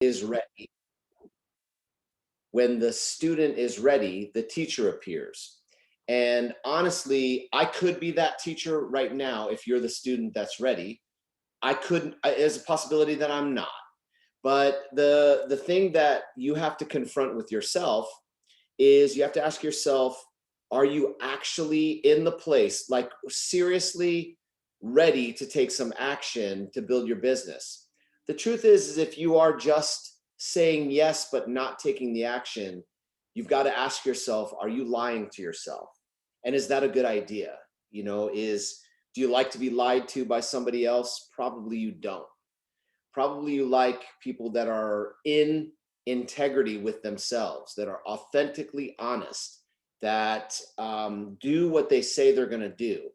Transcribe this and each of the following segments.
is ready, when the student is ready, the teacher appears. And honestly, I could be that teacher right now if you're the student that's ready. I couldn't, there's a possibility that I'm not. But the thing that you have to confront with yourself is you have to ask yourself, are you actually in the place, like seriously ready to take some action to build your business? The truth is if you are just saying yes, but not taking the action, you've got to ask yourself, are you lying to yourself? And is that a good idea? Do you like to be lied to by somebody else? Probably you don't. Probably you like people that are in integrity with themselves, that are authentically honest, that do what they say they're going to do.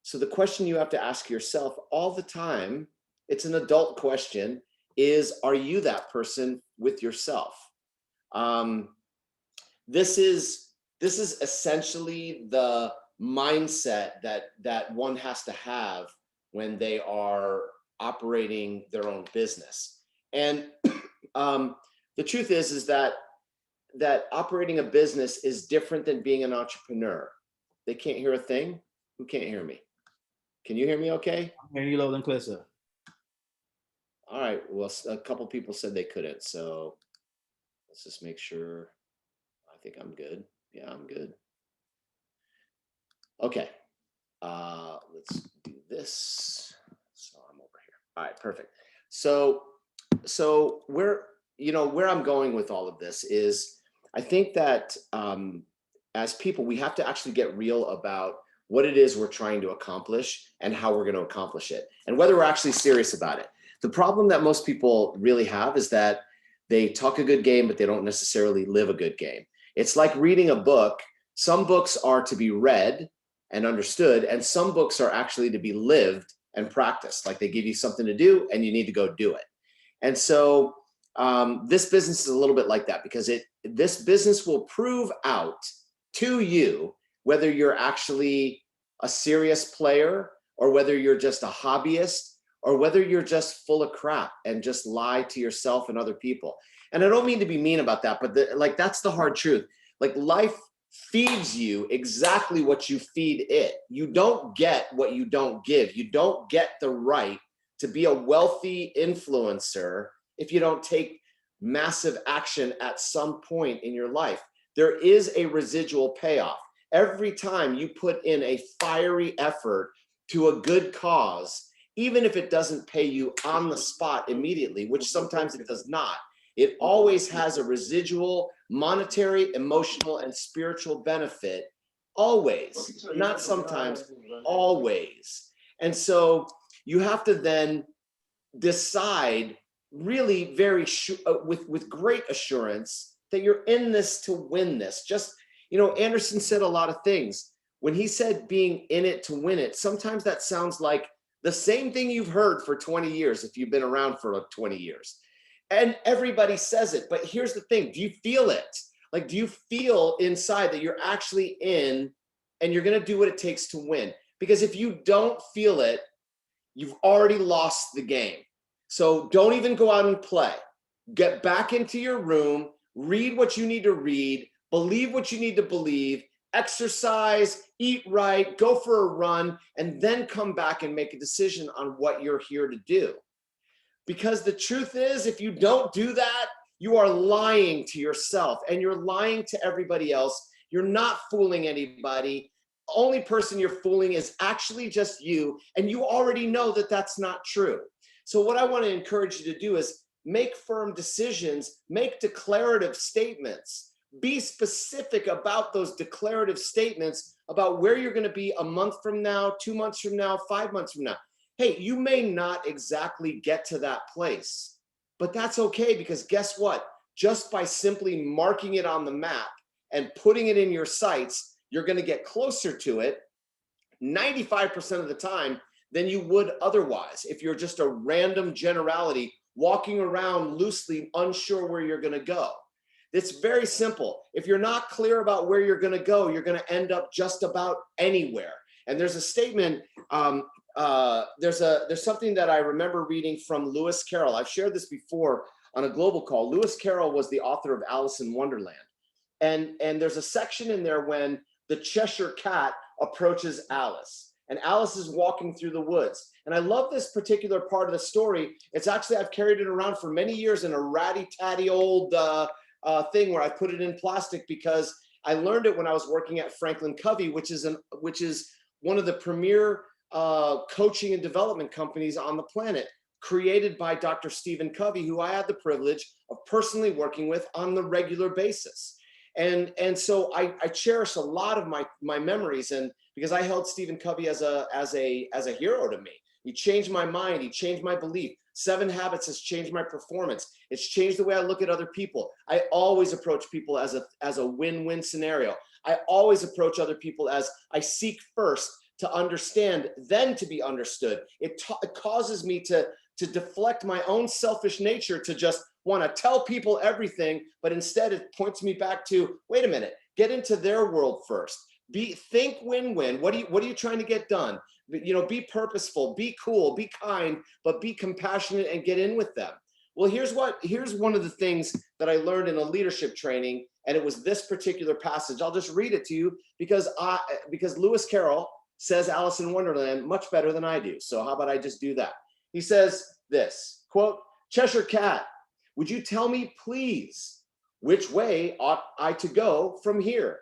So the question you have to ask yourself all the time, it's an adult question, is are you that person with yourself? Um, this is essentially the mindset that one has to have when they are operating their own business. And the truth is that operating a business is different than being an entrepreneur. They can't hear a thing. Who can't hear me? Can you hear me okay? I'm hearing you loud and clear, sir. All right. Well, a couple people said they couldn't. So let's just make sure. I think I'm good. Yeah, I'm good. Okay. Let's do this. So I'm over here. All right, perfect. So where I'm going with all of this is I think that as people, we have to actually get real about what it is we're trying to accomplish and how we're going to accomplish it and whether we're actually serious about it. The problem that most people really have is that they talk a good game, but they don't necessarily live a good game. It's like reading a book. Some books are to be read and understood, and some books are actually to be lived and practiced. Like they give you something to do and you need to go do it. And so this business is a little bit like that because this business will prove out to you whether you're actually a serious player or whether you're just a hobbyist or whether you're just full of crap and just lie to yourself and other people. And I don't mean to be mean about that, but that's the hard truth. Like life feeds you exactly what you feed it. You don't get what you don't give. You don't get the right to be a wealthy influencer if you don't take massive action at some point in your life. There is a residual payoff. Every time you put in a fiery effort to a good cause, even if it doesn't pay you on the spot immediately, which sometimes it does not, it always has a residual monetary, emotional, and spiritual benefit. Always, not sometimes, always. And so you have to then decide really with great assurance that you're in this to win this. Just, Anderson said a lot of things. When he said being in it to win it, sometimes that sounds like the same thing you've heard for 20 years if you've been around for 20 years. And everybody says it, but here's the thing. Do you feel it? Like, do you feel inside that you're actually in and you're going to do what it takes to win? Because if you don't feel it, you've already lost the game. So don't even go out and play. Get back into your room, read what you need to read, believe what you need to believe, exercise, eat right, go for a run, and then come back and make a decision on what you're here to do. Because the truth is, if you don't do that, you are lying to yourself and you're lying to everybody else. You're not fooling anybody. The only person you're fooling is actually just you, and you already know that that's not true. So what I want to encourage you to do is make firm decisions, make declarative statements. Be specific about those declarative statements about where you're going to be a month from now, 2 months from now, 5 months from now. Hey, you may not exactly get to that place, but that's okay, because guess what? Just by simply marking it on the map and putting it in your sights, you're going to get closer to it 95% of the time than you would otherwise if you're just a random generality walking around loosely unsure where you're going to go. It's very simple. If you're not clear about where you're going to go, you're going to end up just about anywhere. And there's a statement, there's something that I remember reading from Lewis Carroll. I've shared this before on a global call. Lewis Carroll was the author of Alice in Wonderland. And there's a section in there when the Cheshire Cat approaches Alice, and Alice is walking through the woods. And I love this particular part of the story. It's actually, I've carried it around for many years in a ratty-tatty old thing where I put it in plastic, because I learned it when I was working at Franklin Covey, which is one of the premier coaching and development companies on the planet, created by Dr. Stephen Covey, who I had the privilege of personally working with on the regular basis. And so I cherish a lot of my memories, and because I held Stephen Covey as a hero to me. He changed my mind. He changed my belief. 7 Habits has changed my performance. It's changed the way I look at other people. I always approach people as a win-win scenario. I always approach other people as I seek first to understand, then to be understood. It causes me to deflect my own selfish nature to just want to tell people everything, but instead it points me back to, wait a minute, get into their world first. Think win-win. What are you trying to get done? Be purposeful, be cool, be kind, but be compassionate and get in with them. Well, here's one of the things that I learned in a leadership training, and it was this particular passage. I'll just read it to you because Lewis Carroll says Alice in Wonderland much better than I do. So how about I just do that? He says this, quote, "Cheshire Cat, would you tell me, please, which way ought I to go from here?"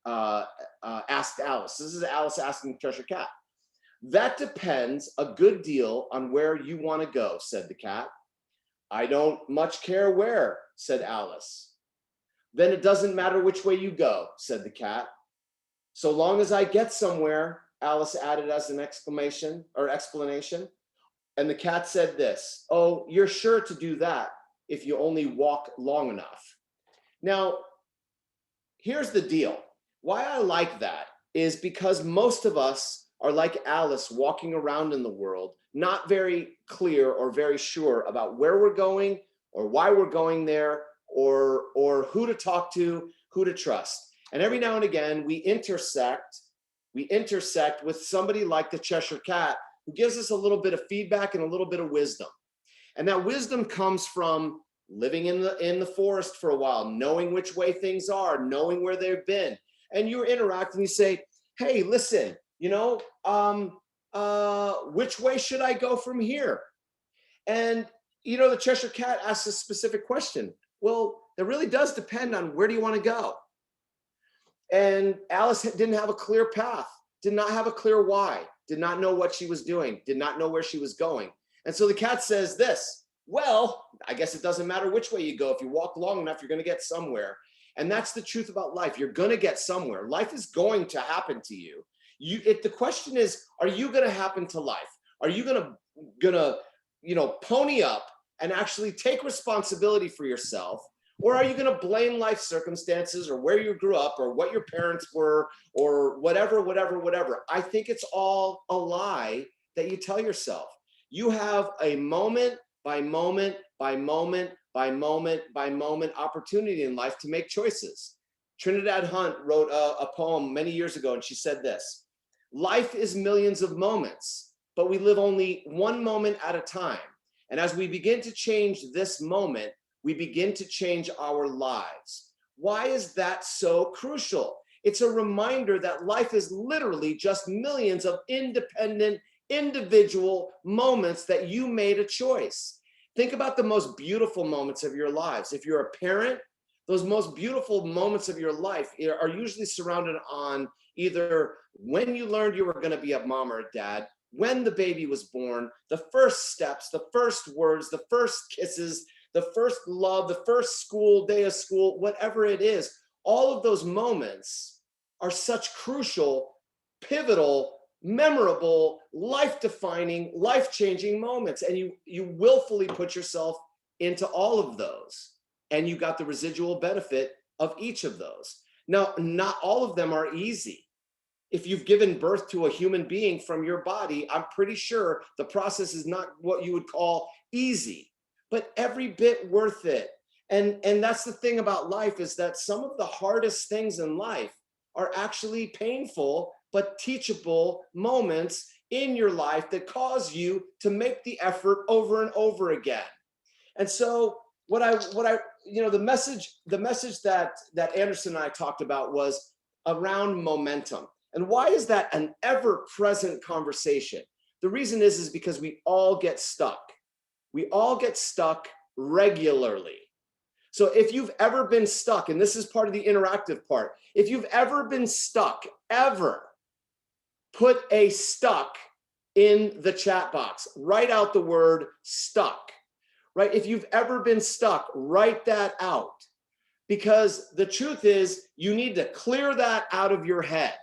Asked Alice. This is Alice asking Cheshire Cat. "That depends a good deal on where you want to go," said the cat. "I don't much care where," said Alice. "Then it doesn't matter which way you go," said the cat. "So long as I get somewhere," Alice added as an explanation. And the cat said this, "Oh, you're sure to do that if you only walk long enough." Now, here's the deal. Why I like that is because most of us are like Alice, walking around in the world, not very clear or very sure about where we're going or why we're going there, or who to talk to, who to trust. And every now and again, we intersect with somebody like the Cheshire Cat, who gives us a little bit of feedback and a little bit of wisdom. And that wisdom comes from living in the forest for a while, knowing which way things are, knowing where they've been. And you interact and you say, "Hey, listen, which way should I go from here?" And, the Cheshire Cat asks a specific question. Well, it really does depend on where do you want to go? And Alice didn't have a clear path, did not have a clear why, did not know what she was doing, did not know where she was going. And so the cat says this, "Well, I guess it doesn't matter which way you go. If you walk long enough, you're going to get somewhere." And that's the truth about life. You're going to get somewhere. Life is going to happen to you. The question is, are you going to happen to life? Are you going to pony up and actually take responsibility for yourself? Or are you going to blame life circumstances or where you grew up or what your parents were or whatever? I think it's all a lie that you tell yourself. You have a moment by moment by moment by moment by moment opportunity in life to make choices. Trinidad Hunt wrote a poem many years ago, and she said this: "Life is millions of moments, but we live only one moment at a time. And as we begin to change this moment, we begin to change our lives." Why is that so crucial? It's a reminder that life is literally just millions of independent, individual moments that you made a choice. Think about the most beautiful moments of your lives. If you're a parent, those most beautiful moments of your life are usually surrounded on either when you learned you were going to be a mom or a dad, when the baby was born, the first steps, the first words, the first kisses, the first love, the first day of school, whatever it is. All of those moments are such crucial, pivotal, memorable, life-defining, life-changing moments. And you willfully put yourself into all of those. And you got the residual benefit of each of those. Now, not all of them are easy. If you've given birth to a human being from your body, I'm pretty sure the process is not what you would call easy, but every bit worth it. And that's the thing about life, is that some of the hardest things in life are actually painful but teachable moments in your life that cause you to make the effort over and over again. And so the message that Anderson and I talked about was around momentum. And why is that an ever-present conversation? The reason is because we all get stuck. We all get stuck regularly. So if you've ever been stuck, and this is part of the interactive part, if you've ever been stuck, ever, put a stuck in the chat box. Write out the word stuck, right? If you've ever been stuck, write that out. Because the truth is, you need to clear that out of your head.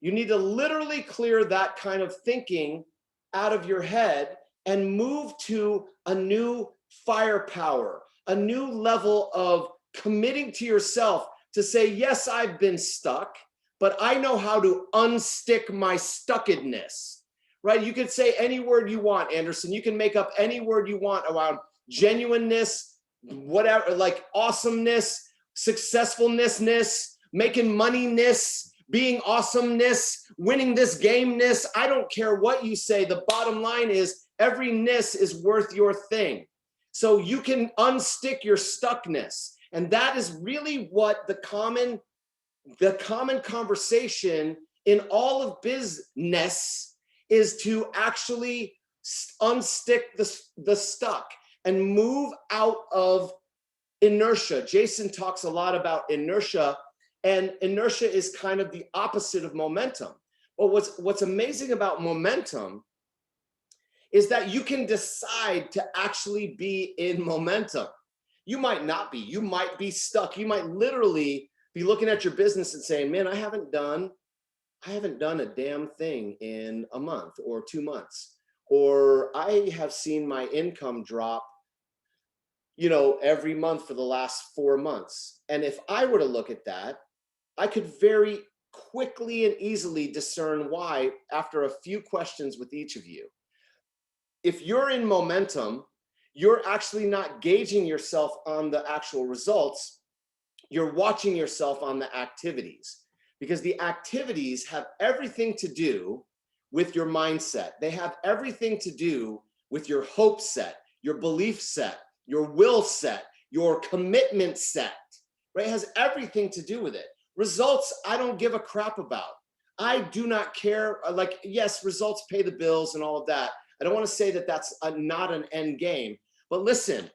You need to literally clear that kind of thinking out of your head and move to a new firepower, a new level of committing to yourself to say, yes, I've been stuck, but I know how to unstick my stuckedness, right? You can say any word you want, Anderson. You can make up any word you want around genuineness, whatever, like awesomeness, successfulness, making moneyness, being awesomeness, winning this gameness. I don't care what you say. The bottom line is every ness is worth your thing. So you can unstick your stuckness. And that is really what the common conversation in all of business is, to actually unstick the stuck and move out of inertia. Jason talks a lot about inertia, and inertia is kind of the opposite of momentum. But what's amazing about momentum is that you can decide to actually be in momentum. You might not be. You might be stuck. You might literally be looking at your business and saying, man, I haven't done a damn thing in a month or 2 months. Or I have seen my income drop, every month for the last 4 months. And if I were to look at that, I could very quickly and easily discern why after a few questions with each of you. If you're in momentum, you're actually not gauging yourself on the actual results. You're watching yourself on the activities, because the activities have everything to do with your mindset. They have everything to do with your hope set, your belief set, your will set, your commitment set, right? It has everything to do with it. Results, I don't give a crap about. I do not care. Like, yes, results pay the bills and all of that. I don't want to say that that's not an end game. But listen,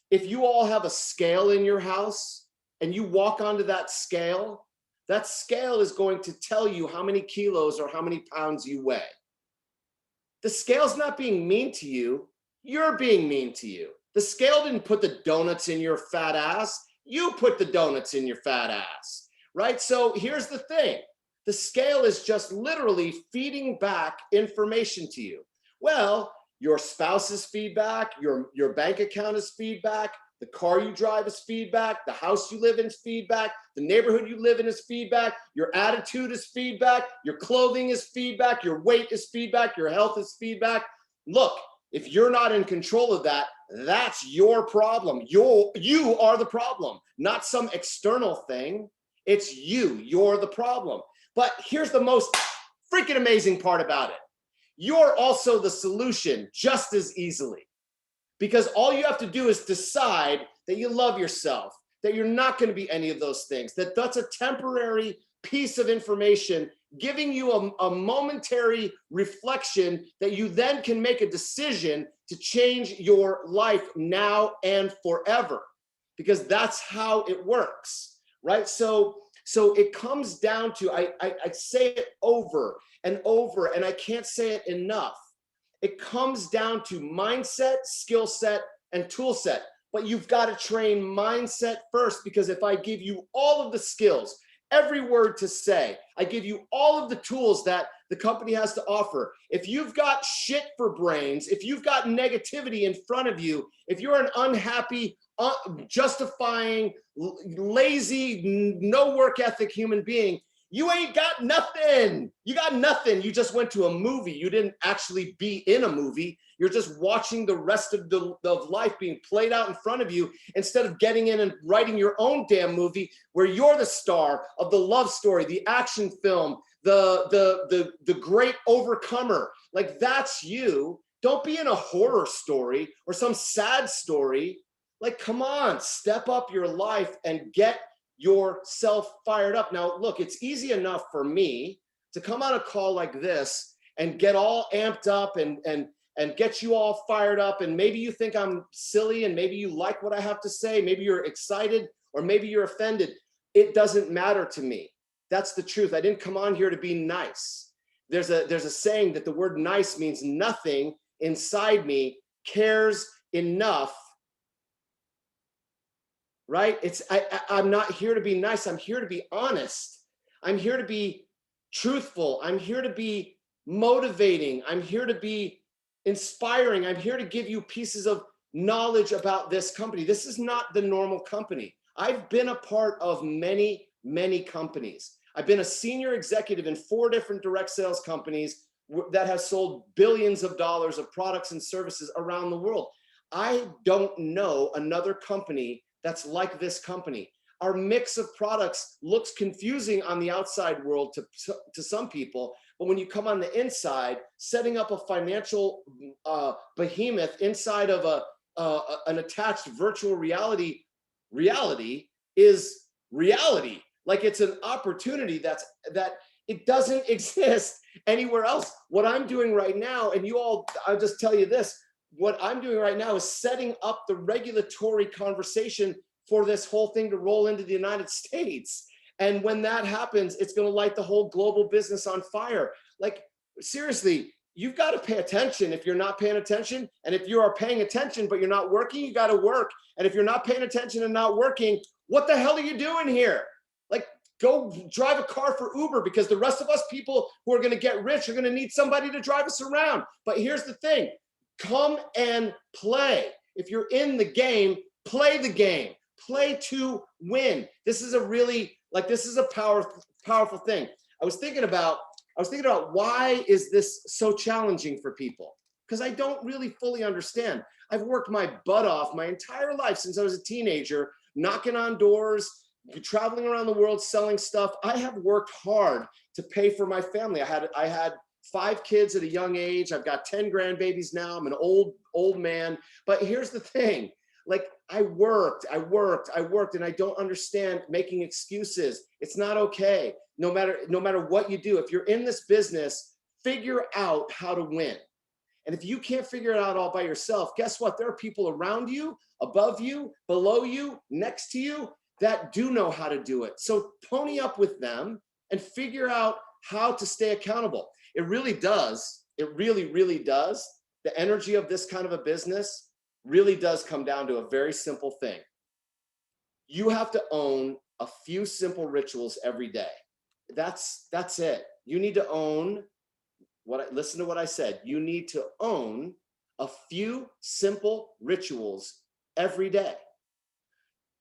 if you all have a scale in your house and you walk onto that scale is going to tell you how many kilos or how many pounds you weigh. The scale's not being mean to you. You're being mean to you. The scale didn't put the donuts in your fat ass. You put the donuts in your fat ass, right? So here's the thing. The scale is just literally feeding back information to you. Well, your spouse's feedback, your bank account is feedback, the car you drive is feedback, the house you live in is feedback, the neighborhood you live in is feedback, your attitude is feedback, your clothing is feedback, your weight is feedback, your health is feedback. Look, if you're not in control of that, that's your problem. You are the problem, not some external thing. It's you. You're the problem. But here's the most freaking amazing part about it. You're also the solution just as easily, because all you have to do is decide that you love yourself, that you're not going to be any of those things, that's a temporary piece of information giving you a momentary reflection that you then can make a decision to change your life now and forever, because that's how it works, right? So it comes down to, I say it over and over, and I can't say it enough. It comes down to mindset, skill set, and tool set. But you've got to train mindset first, because if I give you all of the skills, every word to say, I give you all of the tools that the company has to offer. If you've got shit for brains, if you've got negativity in front of you, if you're an unhappy, justifying, lazy, no work ethic human being, you ain't got nothing. You got nothing. You just went to a movie. You didn't actually be in a movie. You're just watching the rest of life being played out in front of you, instead of getting in and writing your own damn movie where you're the star of the love story, the action film, the great overcomer. Like, that's you. Don't be in a horror story or some sad story. Like, come on, step up your life and get yourself fired up. Now, look, it's easy enough for me to come on a call like this and get all amped up and get you all fired up. And maybe you think I'm silly and maybe you like what I have to say. Maybe you're excited or maybe you're offended. It doesn't matter to me. That's the truth. I didn't come on here to be nice. There's a saying that the word nice means nothing inside me cares enough, right? I'm not here to be nice. I'm here to be honest. I'm here to be truthful. I'm here to be motivating. I'm here to be inspiring. I'm here to give you pieces of knowledge about this company. This is not the normal company. I've been a part of many, many companies. I've been a senior executive in 4 different direct sales companies that have sold billions of dollars of products and services around the world. I don't know another company that's like this company. Our mix of products looks confusing on the outside world to some people, but when you come on the inside, setting up a financial behemoth inside of an attached virtual reality is reality. Like, it's an opportunity that it doesn't exist anywhere else. What I'm doing right now, and I'll just tell you this, what I'm doing right now is setting up the regulatory conversation for this whole thing to roll into the United States. And when that happens, it's going to light the whole global business on fire. Like, seriously, you've got to pay attention if you're not paying attention. And if you are paying attention, but you're not working, you got to work. And if you're not paying attention and not working, what the hell are you doing here? Like, go drive a car for Uber, because the rest of us people who are going to get rich are going to need somebody to drive us around. But here's the thing. Come and play. If you're in the game, play the game. Play to win. This is a powerful thing. I was thinking about why is this so challenging for people? Because I don't really fully understand. I've worked my butt off my entire life since I was a teenager, knocking on doors, traveling around the world, selling stuff. I have worked hard to pay for my family. I had 5 kids at a young age. I've got 10 grandbabies now. I'm an old man. But here's the thing. Like, I worked, and I don't understand making excuses. It's not okay. No matter what you do, if you're in this business, figure out how to win. And if you can't figure it out all by yourself, guess what? There are people around you, above you, below you, next to you that do know how to do it. So pony up with them and figure out how to stay accountable. It really does. It really, really does. The energy of this kind of a business really does come down to a very simple thing. You have to own a few simple rituals every day. That's it. You need to own listen to what I said. You need to own a few simple rituals every day.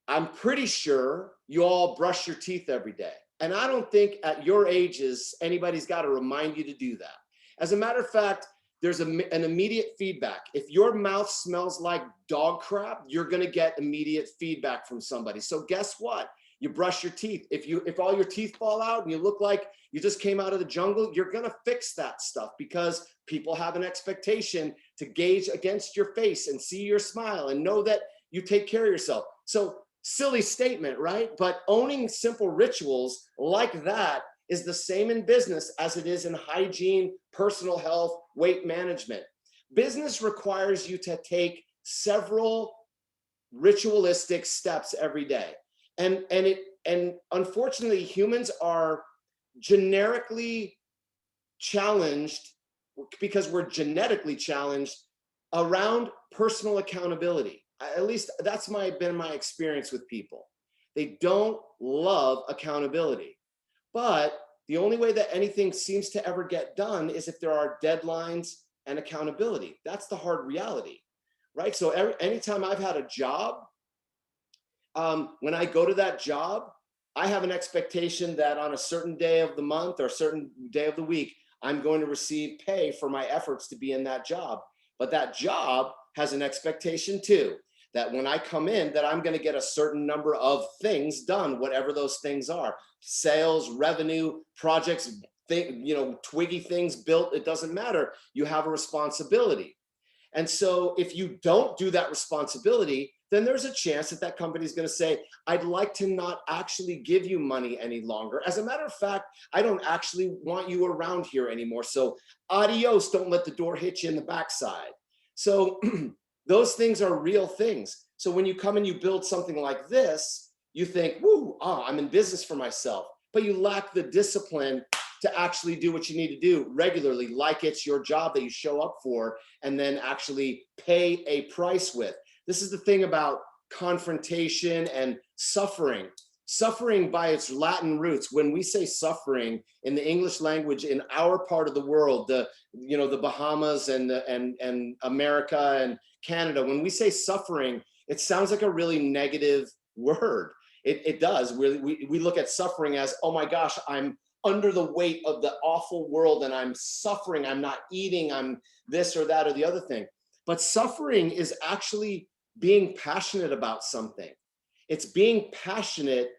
I'm pretty sure you all brush your teeth every day. And I don't think at your ages, anybody's got to remind you to do that. As a matter of fact, there's an immediate feedback. If your mouth smells like dog crap, you're going to get immediate feedback from somebody. So guess what? You brush your teeth. If all your teeth fall out and you look like you just came out of the jungle, you're going to fix that stuff, because people have an expectation to gauge against your face and see your smile and know that you take care of yourself. So, silly statement, right? But owning simple rituals like that is the same in business as it is in hygiene, personal health, weight management. Business requires you to take several ritualistic steps every day. And unfortunately, humans are generically challenged, because we're genetically challenged around personal accountability. At least that's been my experience with people. They don't love accountability. But the only way that anything seems to ever get done is if there are deadlines and accountability. That's the hard reality, right? So anytime I've had a job, when I go to that job, I have an expectation that on a certain day of the month or a certain day of the week, I'm going to receive pay for my efforts to be in that job. But that job has an expectation too, that when I come in, that I'm going to get a certain number of things done, whatever those things are. Sales, revenue, projects, twiggy things built, it doesn't matter. You have a responsibility. And so if you don't do that responsibility, then there's a chance that that company is going to say, I'd like to not actually give you money any longer. As a matter of fact, I don't actually want you around here anymore. So adios, don't let the door hit you in the backside. So those things are real things. So when you come and you build something like this, you think, woo, I'm in business for myself, but you lack the discipline to actually do what you need to do regularly, like it's your job that you show up for and then actually pay a price with. This is the thing about confrontation and suffering. Suffering by its Latin roots, when we say suffering in the English language in our part of the world, the Bahamas and America and Canada, when we say suffering, it sounds like a really negative word. It does. We look at suffering as, oh my gosh, I'm under the weight of the awful world and I'm suffering, I'm not eating, I'm this or that or the other thing. But suffering is actually being passionate about something. It's being passionate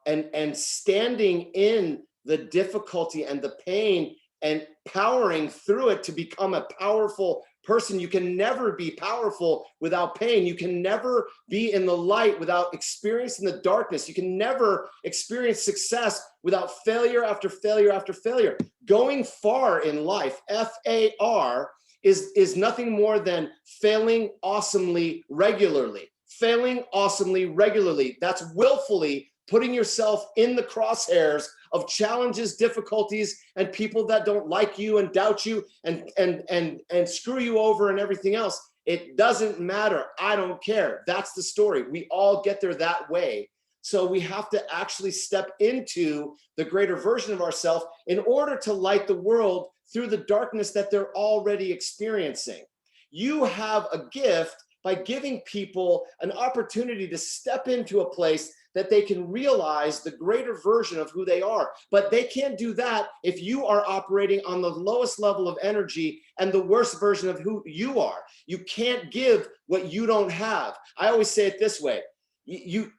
and standing in the difficulty and the pain and powering through it to become a powerful person. You can never be powerful without pain. You can never be in the light without experiencing the darkness. You can never experience success without failure after failure after failure. Going far in life, FAR, is nothing more than failing awesomely regularly. Failing awesomely regularly. That's willfully putting yourself in the crosshairs of challenges, difficulties, and people that don't like you and doubt you and screw you over and everything else. It doesn't matter. I don't care. That's the story. We all get there that way. So we have to actually step into the greater version of ourselves in order to light the world through the darkness that they're already experiencing. You have a gift by giving people an opportunity to step into a place that they can realize the greater version of who they are. But they can't do that if you are operating on the lowest level of energy and the worst version of who you are. You can't give what you don't have. I always say it this way. If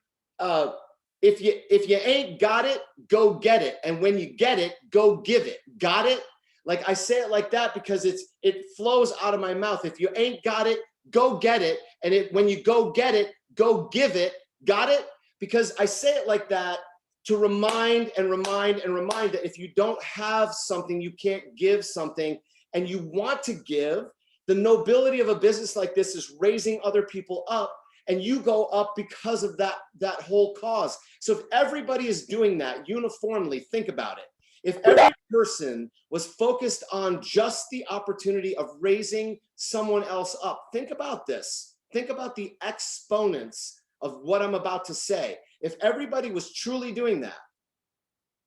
you ain't got it, go get it. And when you get it, go give it. Got it? Like I say it like that because it flows out of my mouth. If you ain't got it, go get it. And when you go get it, go give it. Got it? Because I say it like that to remind that if you don't have something, you can't give something, and you want to give. The nobility of a business like this is raising other people up, and you go up because of that whole cause. So if everybody is doing that uniformly, think about it. If every person was focused on just the opportunity of raising someone else up, think about this. Think about the exponents of what I'm about to say. If everybody was truly doing that,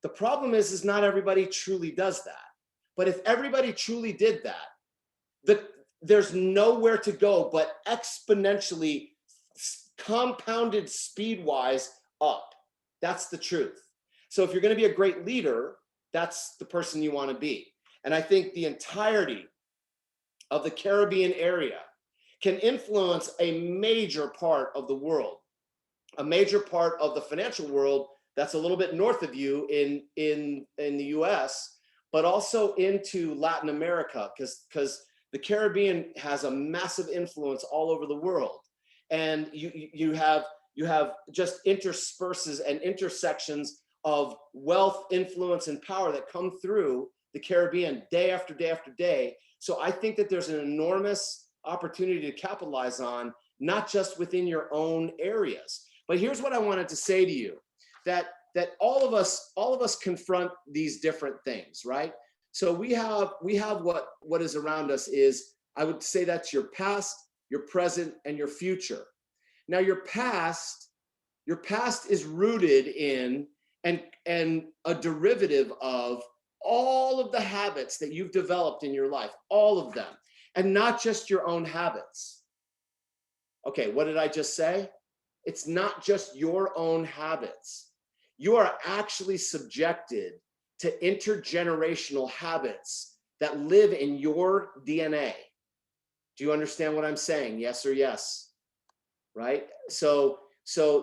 the problem is not everybody truly does that. But if everybody truly did that, there's nowhere to go but exponentially compounded speed-wise up. That's the truth. So if you're going to be a great leader, that's the person you want to be. And I think the entirety of the Caribbean area can influence a major part of the world, a major part of the financial world that's a little bit north of you in the US, but also into Latin America, because the Caribbean has a massive influence all over the world. And you have just intersperses and intersections of wealth, influence, and power that come through the Caribbean day after day after day. So I think that there's an enormous opportunity to capitalize on, not just within your own areas. But here's what I wanted to say to you, that all of us confront these different things, right? So we have what is around us is, I would say that's your past, your present, and your future. Now your past is rooted in and a derivative of all of the habits that you've developed in your life, all of them, and not just your own habits. Okay, what did I just say? It's not just your own habits. You are actually subjected to intergenerational habits that live in your DNA. Do you understand what I'm saying? Yes or yes, right? So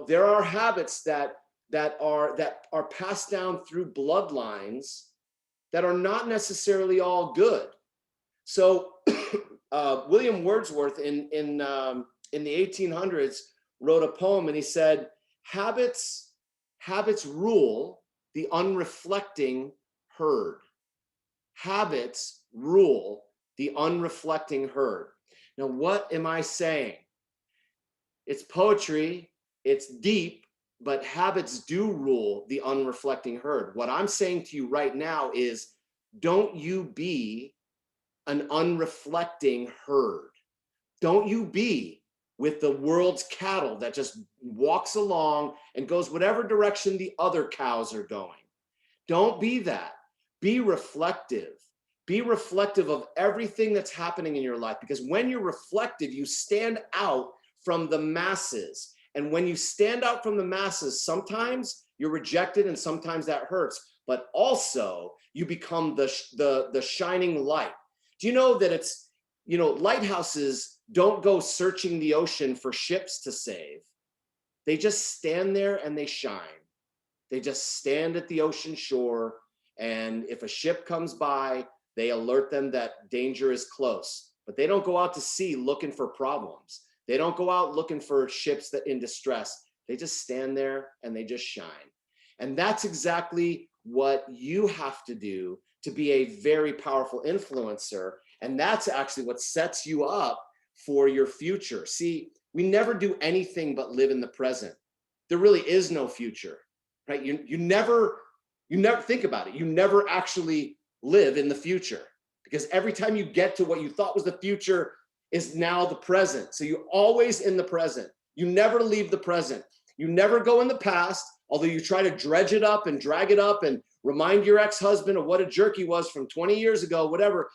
there are habits that are passed down through bloodlines that are not necessarily all good. So William Wordsworth in the 1800s wrote a poem and he said, habits rule the unreflecting herd. Habits rule the unreflecting herd. Now, what am I saying? It's poetry, it's deep, but habits do rule the unreflecting herd. What I'm saying to you right now is, don't you be an unreflecting herd. Don't you be with the world's cattle that just walks along and goes whatever direction the other cows are going. Don't be that. Be reflective. Be reflective of everything that's happening in your life, because when you're reflective, you stand out from the masses. And when you stand out from the masses, sometimes you're rejected and sometimes that hurts, but also you become the shining light. Do you know that lighthouses don't go searching the ocean for ships to save. They just stand there and they shine. They just stand at the ocean shore, and if a ship comes by, they alert them that danger is close. But they don't go out to sea looking for problems. They don't go out looking for ships that in distress. They just stand there and they just shine. And that's exactly what you have to do to be a very powerful influencer. And that's actually what sets you up for your future. See, we never do anything but live in the present. There really is no future, right? You never think about it. You never actually live in the future, because every time you get to what you thought was the future is now the present. So you're always in the present. You never leave the present. You never go in the past, although you try to dredge it up and drag it up and remind your ex-husband of what a jerk he was from 20 years ago, whatever,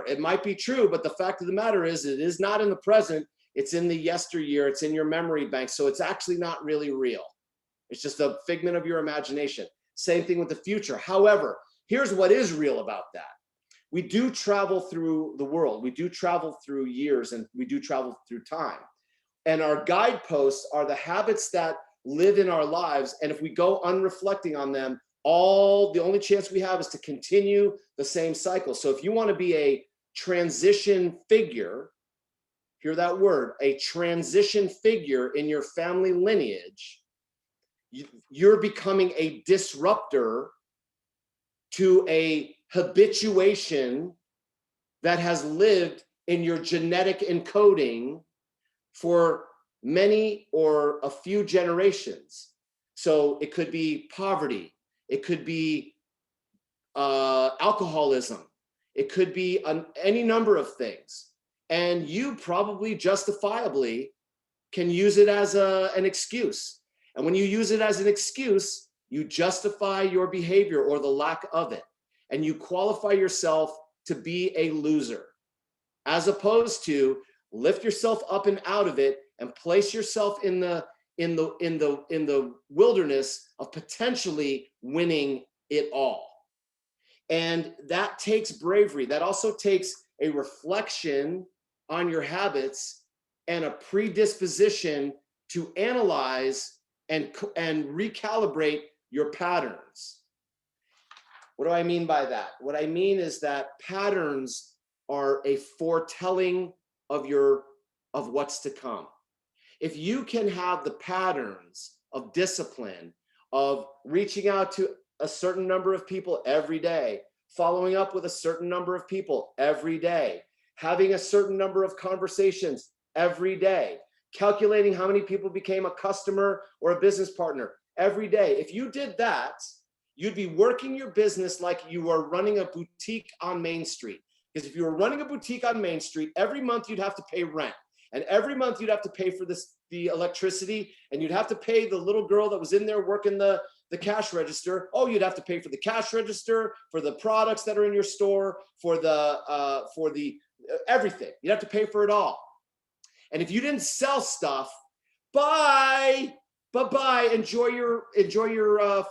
it might be true, but the fact of the matter is it is not in the present. It's in the yesteryear. It's in your memory bank. So it's actually not really real. It's just a figment of your imagination. Same thing with the future. However, here's what is real about that. We do travel through the world. We do travel through years, and we do travel through time. And our guideposts are the habits that live in our lives. And if we go unreflecting on them, the only chance we have is to continue the same cycle. So if you want to be a transition figure, hear that word, a transition figure in your family lineage, you're becoming a disruptor to a habituation that has lived in your genetic encoding for many or a few generations. So it could be poverty, it could be alcoholism, it could be any number of things. And you probably justifiably can use it as an excuse. And when you use it as an excuse, you justify your behavior or the lack of it. And you qualify yourself to be a loser, as opposed to lift yourself up and out of it and place yourself in the wilderness of potentially winning it all. And that takes bravery. That also takes a reflection on your habits and a predisposition to analyze and recalibrate your patterns. What do I mean by that? What I mean is that patterns are a foretelling of what's to come. If you can have the patterns of discipline, of reaching out to a certain number of people every day, following up with a certain number of people every day, having a certain number of conversations every day, calculating how many people became a customer or a business partner every day. If you did that, you'd be working your business like you are running a boutique on Main Street. Because if you were running a boutique on Main Street, every month you'd have to pay rent. And every month you'd have to pay for the electricity, and you'd have to pay the little girl that was in there working the cash register. Oh, you'd have to pay for the cash register, for the products that are in your store, for the everything. You'd have to pay for it all. And if you didn't sell stuff, bye, enjoy your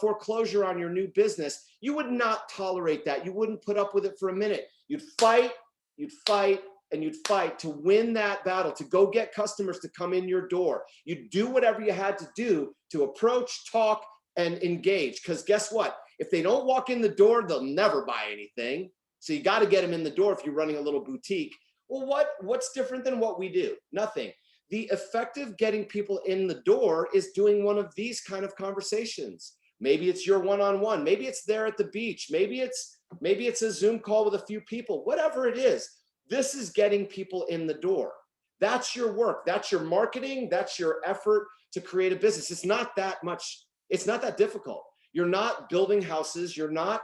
foreclosure on your new business. You would not tolerate that. You wouldn't put up with it for a minute. You'd fight, and you'd fight to win that battle, to go get customers to come in your door. You'd do whatever you had to do to approach, talk, and engage. Because guess what? If they don't walk in the door, they'll never buy anything. So you got to get them in the door if you're running a little boutique. Well, what's different than what we do? Nothing. The effective getting people in the door is doing one of these kind of conversations. Maybe it's your one-on-one, maybe it's there at the beach, maybe it's a Zoom call with a few people, whatever it is. This is getting people in the door. That's your work, that's your marketing, that's your effort to create a business. It's not that much, it's not that difficult. You're not building houses, you're not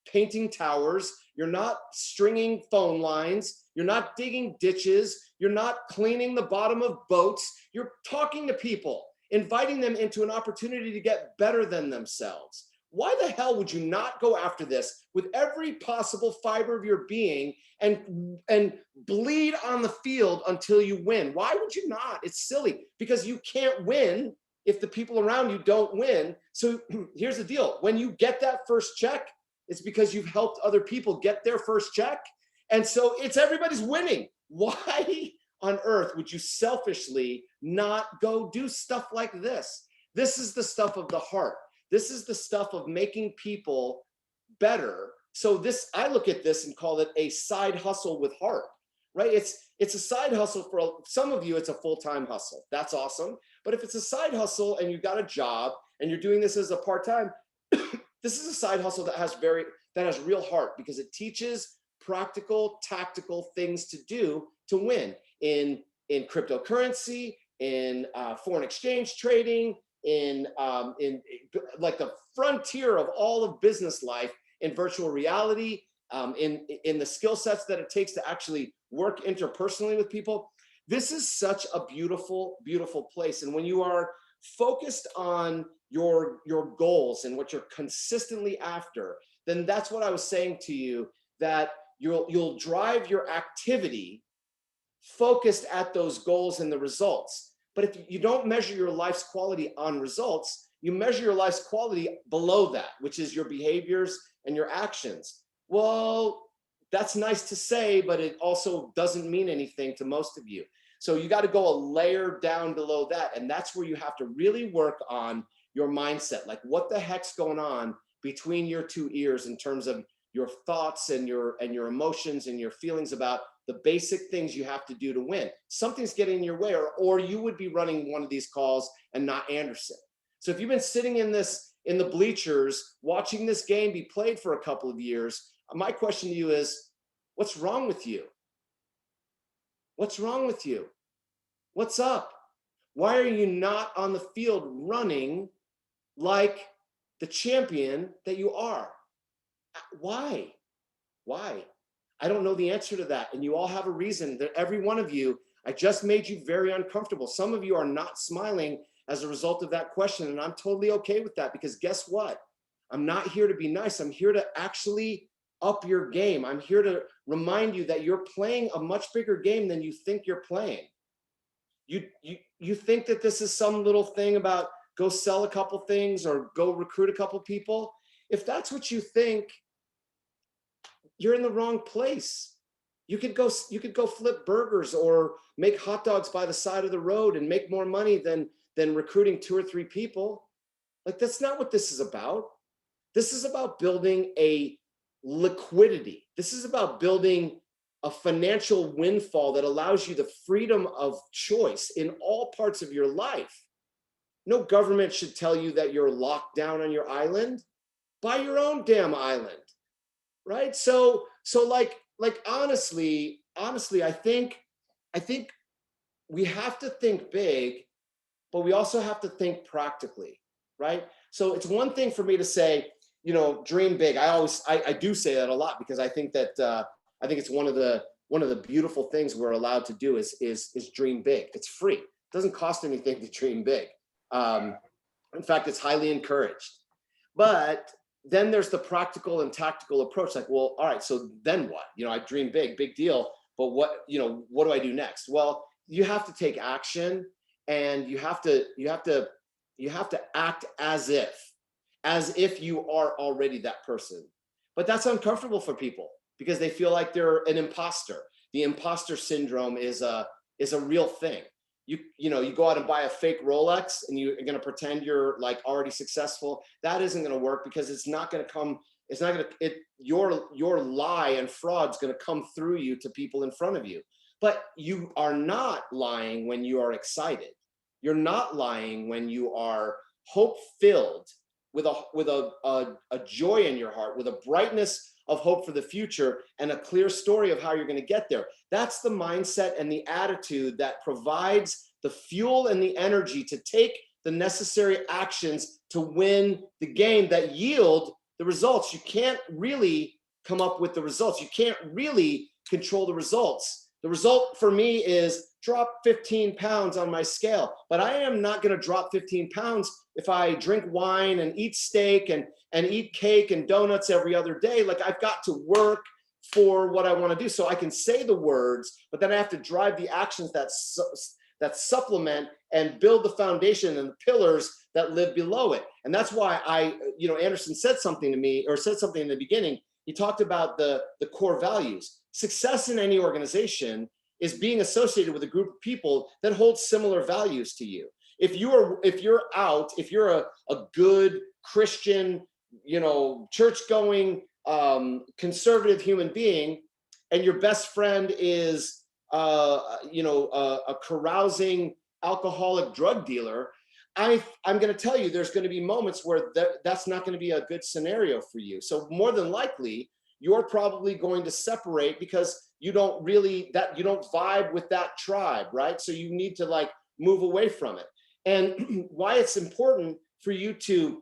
painting towers, you're not stringing phone lines, you're not digging ditches, you're not cleaning the bottom of boats. You're talking to people, inviting them into an opportunity to get better than themselves. Why the hell would you not go after this with every possible fiber of your being and bleed on the field until you win? Why would you not? It's silly, because you can't win if the people around you don't win. So here's the deal. When you get that first check, it's because you've helped other people get their first check. And so it's everybody's winning. Why on earth would you selfishly not go do stuff like this? This is the stuff of the heart. This is the stuff of making people better. So this, I look at this and call it a side hustle with heart, right? It's a side hustle. For some of you, it's a full-time hustle. That's awesome. But if it's a side hustle and you've got a job and you're doing this as a part-time, this is a side hustle that has real heart, because it teaches practical, tactical things to do to win in cryptocurrency, in foreign exchange trading, in like the frontier of all of business life, in virtual reality, in the skill sets that it takes to actually work interpersonally with people. This is such a beautiful, beautiful place. And when you are focused on your goals and what you're consistently after, then that's what I was saying to you, that you'll drive your activity focused at those goals and the results. But if you don't measure your life's quality on results, you measure your life's quality below that, which is your behaviors and your actions. Well, that's nice to say, but it also doesn't mean anything to most of you. So you got to go a layer down below that. And that's where you have to really work on your mindset. Like, what the heck's going on between your two ears in terms of your thoughts and your emotions and your feelings about the basic things you have to do to win. Something's getting in your way, or you would be running one of these calls and not Anderson. So if you've been sitting in the bleachers watching this game be played for a couple of years, my question to you is, what's wrong with you? What's wrong with you? What's up? Why are you not on the field running like the champion that you are? Why? Why? I don't know the answer to that. And you all have a reason. That every one of you, I just made you very uncomfortable. Some of you are not smiling as a result of that question. And I'm totally okay with that, because guess what? I'm not here to be nice. I'm here to actually up your game. I'm here to remind you that you're playing a much bigger game than you think you're playing. You think that this is some little thing about go sell a couple things or go recruit a couple people. If that's what you think, you're in the wrong place. You could go flip burgers or make hot dogs by the side of the road and make more money than recruiting 2 or 3 people. Like, that's not what this is about. This is about building a liquidity. This is about building a financial windfall that allows you the freedom of choice in all parts of your life. No government should tell you that you're locked down on your island. Buy your own damn island, right? So like honestly, I think we have to think big, but we also have to think practically, right? So it's one thing for me to say, dream big. I do say that a lot, because I think that I think it's one of the beautiful things we're allowed to do is dream big. It's free. It doesn't cost anything to dream big. In fact, it's highly encouraged. But then there's the practical and tactical approach. Like, well, all right, so then what? I dream big deal. But what do I do next? Well, you have to take action, and you have to act as if you are already that person. But that's uncomfortable for people, because they feel like they're an imposter. The imposter syndrome is a real thing. You go out and buy a fake Rolex and you're going to pretend you're like already successful. That isn't going to work, because your lie and fraud's going to come through you to people in front of you. But you are not lying when you are excited. You're not lying when you are hope filled, with a joy in your heart, with a brightness of hope for the future and a clear story of how you're going to get there. That's the mindset and the attitude that provides the fuel and the energy to take the necessary actions to win the game that yield the results. You can't really come up with the results. You can't really control the results. The result for me is drop 15 pounds on my scale, but I am not going to drop 15 pounds if I drink wine and eat steak and eat cake and donuts every other day. Like, I've got to work for what I want to do. So I can say the words, but then I have to drive the actions that supplement and build the foundation and the pillars that live below it. And that's why Anderson said something to me, or said something in the beginning. He talked about the core values. Success in any organization is being associated with a group of people that hold similar values to you. If you're a good Christian, church-going, conservative human being, and your best friend is a carousing alcoholic drug dealer, I'm going to tell you, there's going to be moments where that's not going to be a good scenario for you. So more than likely, you're probably going to separate because you don't vibe with that tribe, right? So you need to move away from it. And why it's important for you to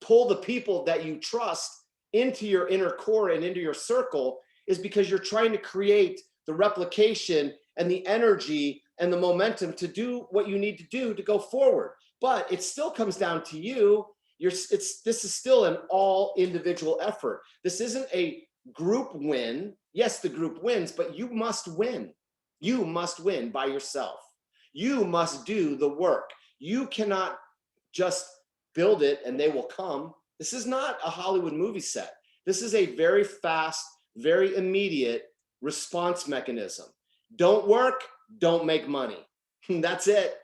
pull the people that you trust into your inner core and into your circle is because you're trying to create the replication and the energy and the momentum to do what you need to do to go forward. But it still comes down to you. This is still an all individual effort. This isn't a group win. Yes, the group wins, but you must win. You must win by yourself. You must do the work. You cannot just build it and they will come. This is not a Hollywood movie set. This is a very fast, very immediate response mechanism. Don't work, don't make money. That's it.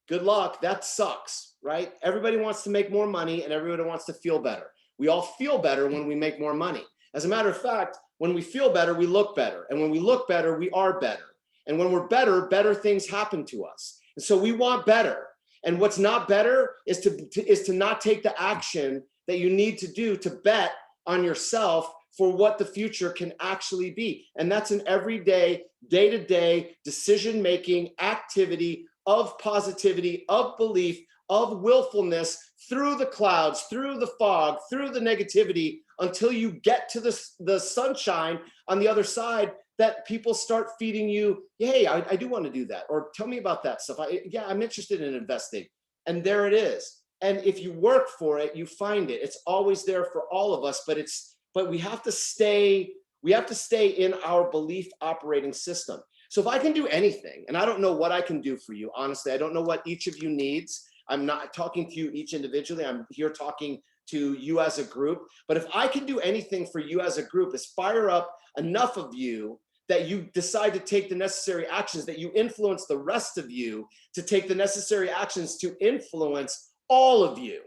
Good luck. That sucks, right? Everybody wants to make more money and everybody wants to feel better. We all feel better when we make more money. As a matter of fact, when we feel better, we look better. And when we look better, we are better. And when we're better, better things happen to us. And so we want better. And what's not better is to not take the action that you need to do to bet on yourself for what the future can actually be. And that's an everyday, day-to-day decision-making activity of positivity, of belief, of willfulness through the clouds, through the fog, through the negativity, until you get to the sunshine on the other side, that people start feeding you, hey, I do want to do that. Or tell me about that stuff. I'm interested in investing. And there it is. And if you work for it, you find it. It's always there for all of us, but we have to stay in our belief operating system. So if I can do anything, and I don't know what I can do for you, honestly, I don't know what each of you needs. I'm not talking to you each individually. I'm here talking to you as a group. But if I can do anything for you as a group, is fire up enough of you that you decide to take the necessary actions, that you influence the rest of you to take the necessary actions to influence all of you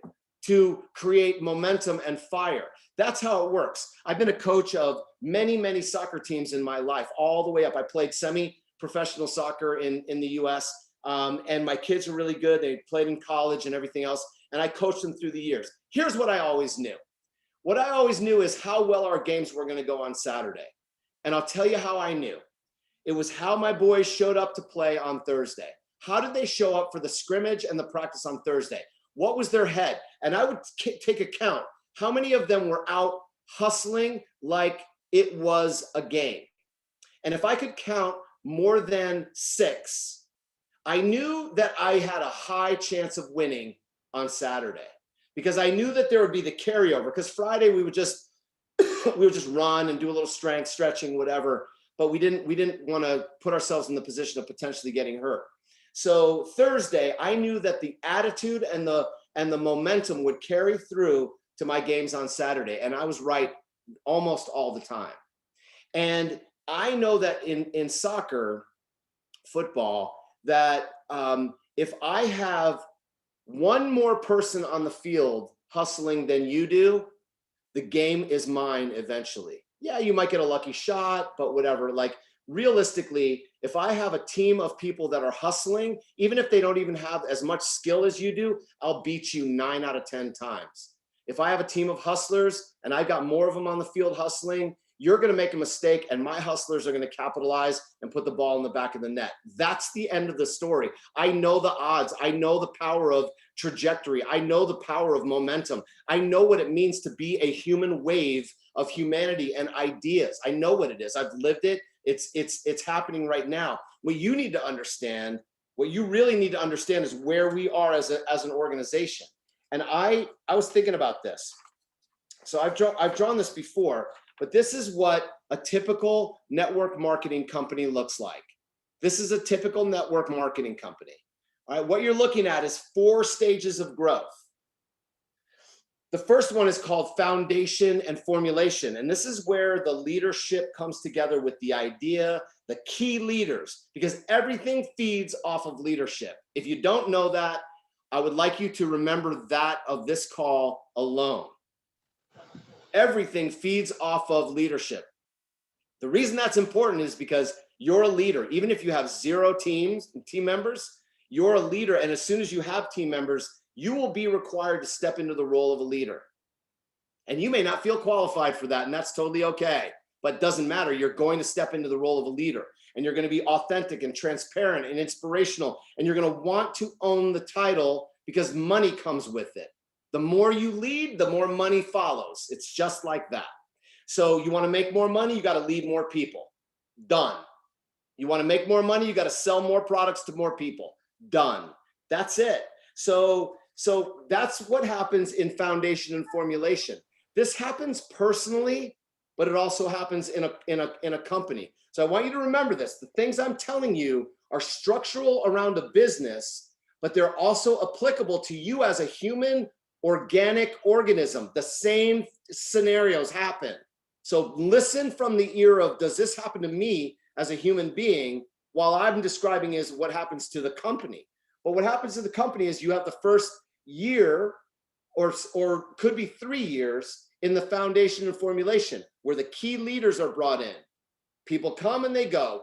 to create momentum and fire. That's how it works. I've been a coach of many, many soccer teams in my life, all the way up. I played semi-professional soccer in the US, and my kids were really good. They played in college and everything else, and I coached them through the years. Here's what I always knew. What I always knew is how well our games were going to go on Saturday. And I'll tell you how I knew. It was how my boys showed up to play on Thursday. How did they show up for the scrimmage and the practice on Thursday? What was their head? And I would take account. How many of them were out hustling like it was a game? And if I could count more than 6, I knew that I had a high chance of winning on Saturday, because I knew that there would be the carryover. Because Friday we would just run and do a little strength stretching, whatever. But we didn't want to put ourselves in the position of potentially getting hurt. So Thursday, I knew that the attitude and the momentum would carry through to my games on Saturday. And I was right almost all the time. And I know that in soccer, football, that if I have one more person on the field hustling than you do, the game is mine eventually. Yeah, you might get a lucky shot, but whatever. realistically, if I have a team of people that are hustling, even if they don't even have as much skill as you do, I'll beat you 9 out of 10 times. If I have a team of hustlers and I got more of them on the field hustling, you're going to make a mistake and my hustlers are going to capitalize and put the ball in the back of the net. That's the end of the story. I know the odds. I know the power of trajectory. I know the power of momentum. I know what it means to be a human wave of humanity and ideas. I know what it is. I've lived it. It's happening right now. What you need to understand, what you really need to understand is where we are as an organization. And I was thinking about this. So I've drawn this before, but this is what a typical network marketing company looks like. This is a typical network marketing company. All right, what you're looking at is 4 stages of growth. The first one is called foundation and formulation. And this is where the leadership comes together with the idea, the key leaders, because everything feeds off of leadership. If you don't know that, I would like you to remember that of this call alone. Everything feeds off of leadership. The reason that's important is because you're a leader. Even if you have 0 team members, you're a leader. And as soon as you have team members, you will be required to step into the role of a leader. And you may not feel qualified for that, and that's totally okay. But it doesn't matter. You're going to step into the role of a leader, and you're going to be authentic and transparent and inspirational, and you're going to want to own the title because money comes with it. The more you lead, the more money follows. It's just like that. So you want to make more money, you got to lead more people. Done. You want to make more money, you got to sell more products to more people. Done. That's it. So that's what happens in foundation and formulation. This happens personally, but it also happens in a company. So I want you to remember this. The things I'm telling you are structural around a business, but they're also applicable to you as a human organic organism. The same scenarios happen. So listen from the ear of, does this happen to me as a human being? While I'm describing is what happens to the company. But what happens to the company is you have the first year or could be 3 years in the foundation and formulation where the key leaders are brought in. People come and they go,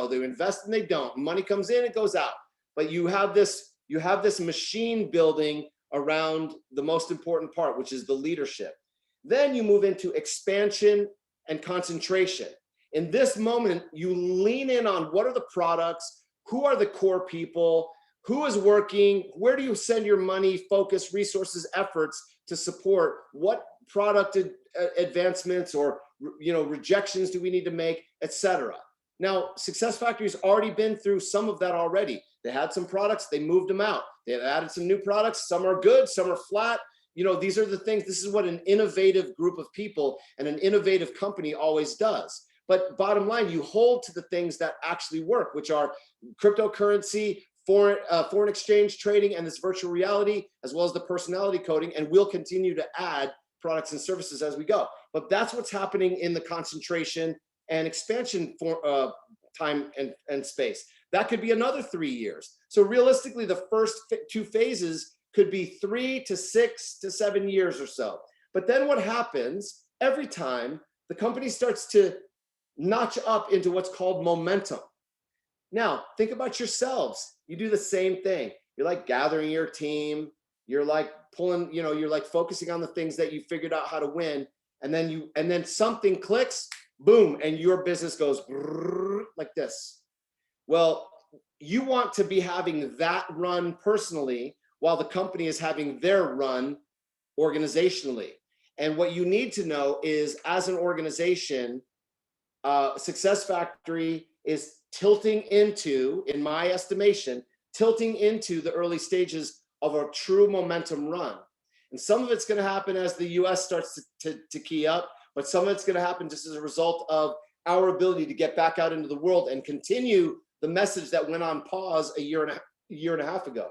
they invest and they don't. Money comes in, it goes out. But you have this machine building around the most important part, which is the leadership. Then you move into expansion and concentration. In this moment, you lean in on what are the products, who are the core people, who is working, where do you send your money, focus, resources, efforts to support, what product advancements or rejections do we need to make, etc. Now, Success Factory's already been through some of that already. They had some products, they moved them out. They added some new products, some are good, some are flat. These are the things, this is what an innovative group of people and an innovative company always does. But bottom line, you hold to the things that actually work, which are cryptocurrency, foreign exchange trading, and this virtual reality, as well as the personality coding, and we'll continue to add products and services as we go. But that's what's happening in the concentration and expansion for time and space. That could be another 3 years. So realistically, the first 2 phases could be 3 to 6 to 7 years or so. But then what happens every time the company starts to notch up into what's called momentum. Now, think about yourselves. You do the same thing. You're like gathering your team. You're like pulling, you're like focusing on the things that you figured out how to win. And then something clicks, boom, and your business goes like this. Well, you want to be having that run personally while the company is having their run organizationally. And what you need to know is, as an organization, Success Factory is tilting into, in my estimation, tilting into the early stages of a true momentum run. And some of it's going to happen as the US starts to key up, but some of it's going to happen just as a result of our ability to get back out into the world and continue the message that went on pause a year and a half ago.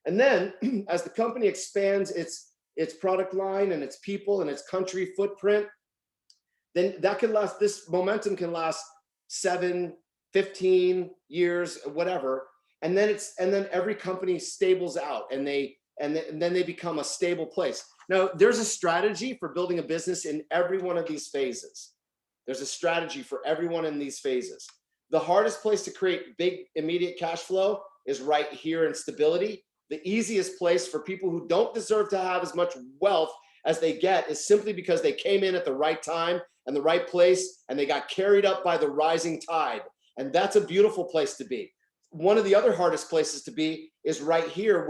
And then as the company expands its product line and its people and its country footprint, then that can last, this momentum can last 7, 15 years, whatever. And then every company stables out and then they become a stable place. Now, there's a strategy for building a business in every one of these phases. There's a strategy for everyone in these phases. The hardest place to create big immediate cash flow is right here in stability. The easiest place for people who don't deserve to have as much wealth as they get is simply because they came in at the right time and the right place, and they got carried up by the rising tide. And that's a beautiful place to be. One of the other hardest places to be is right here,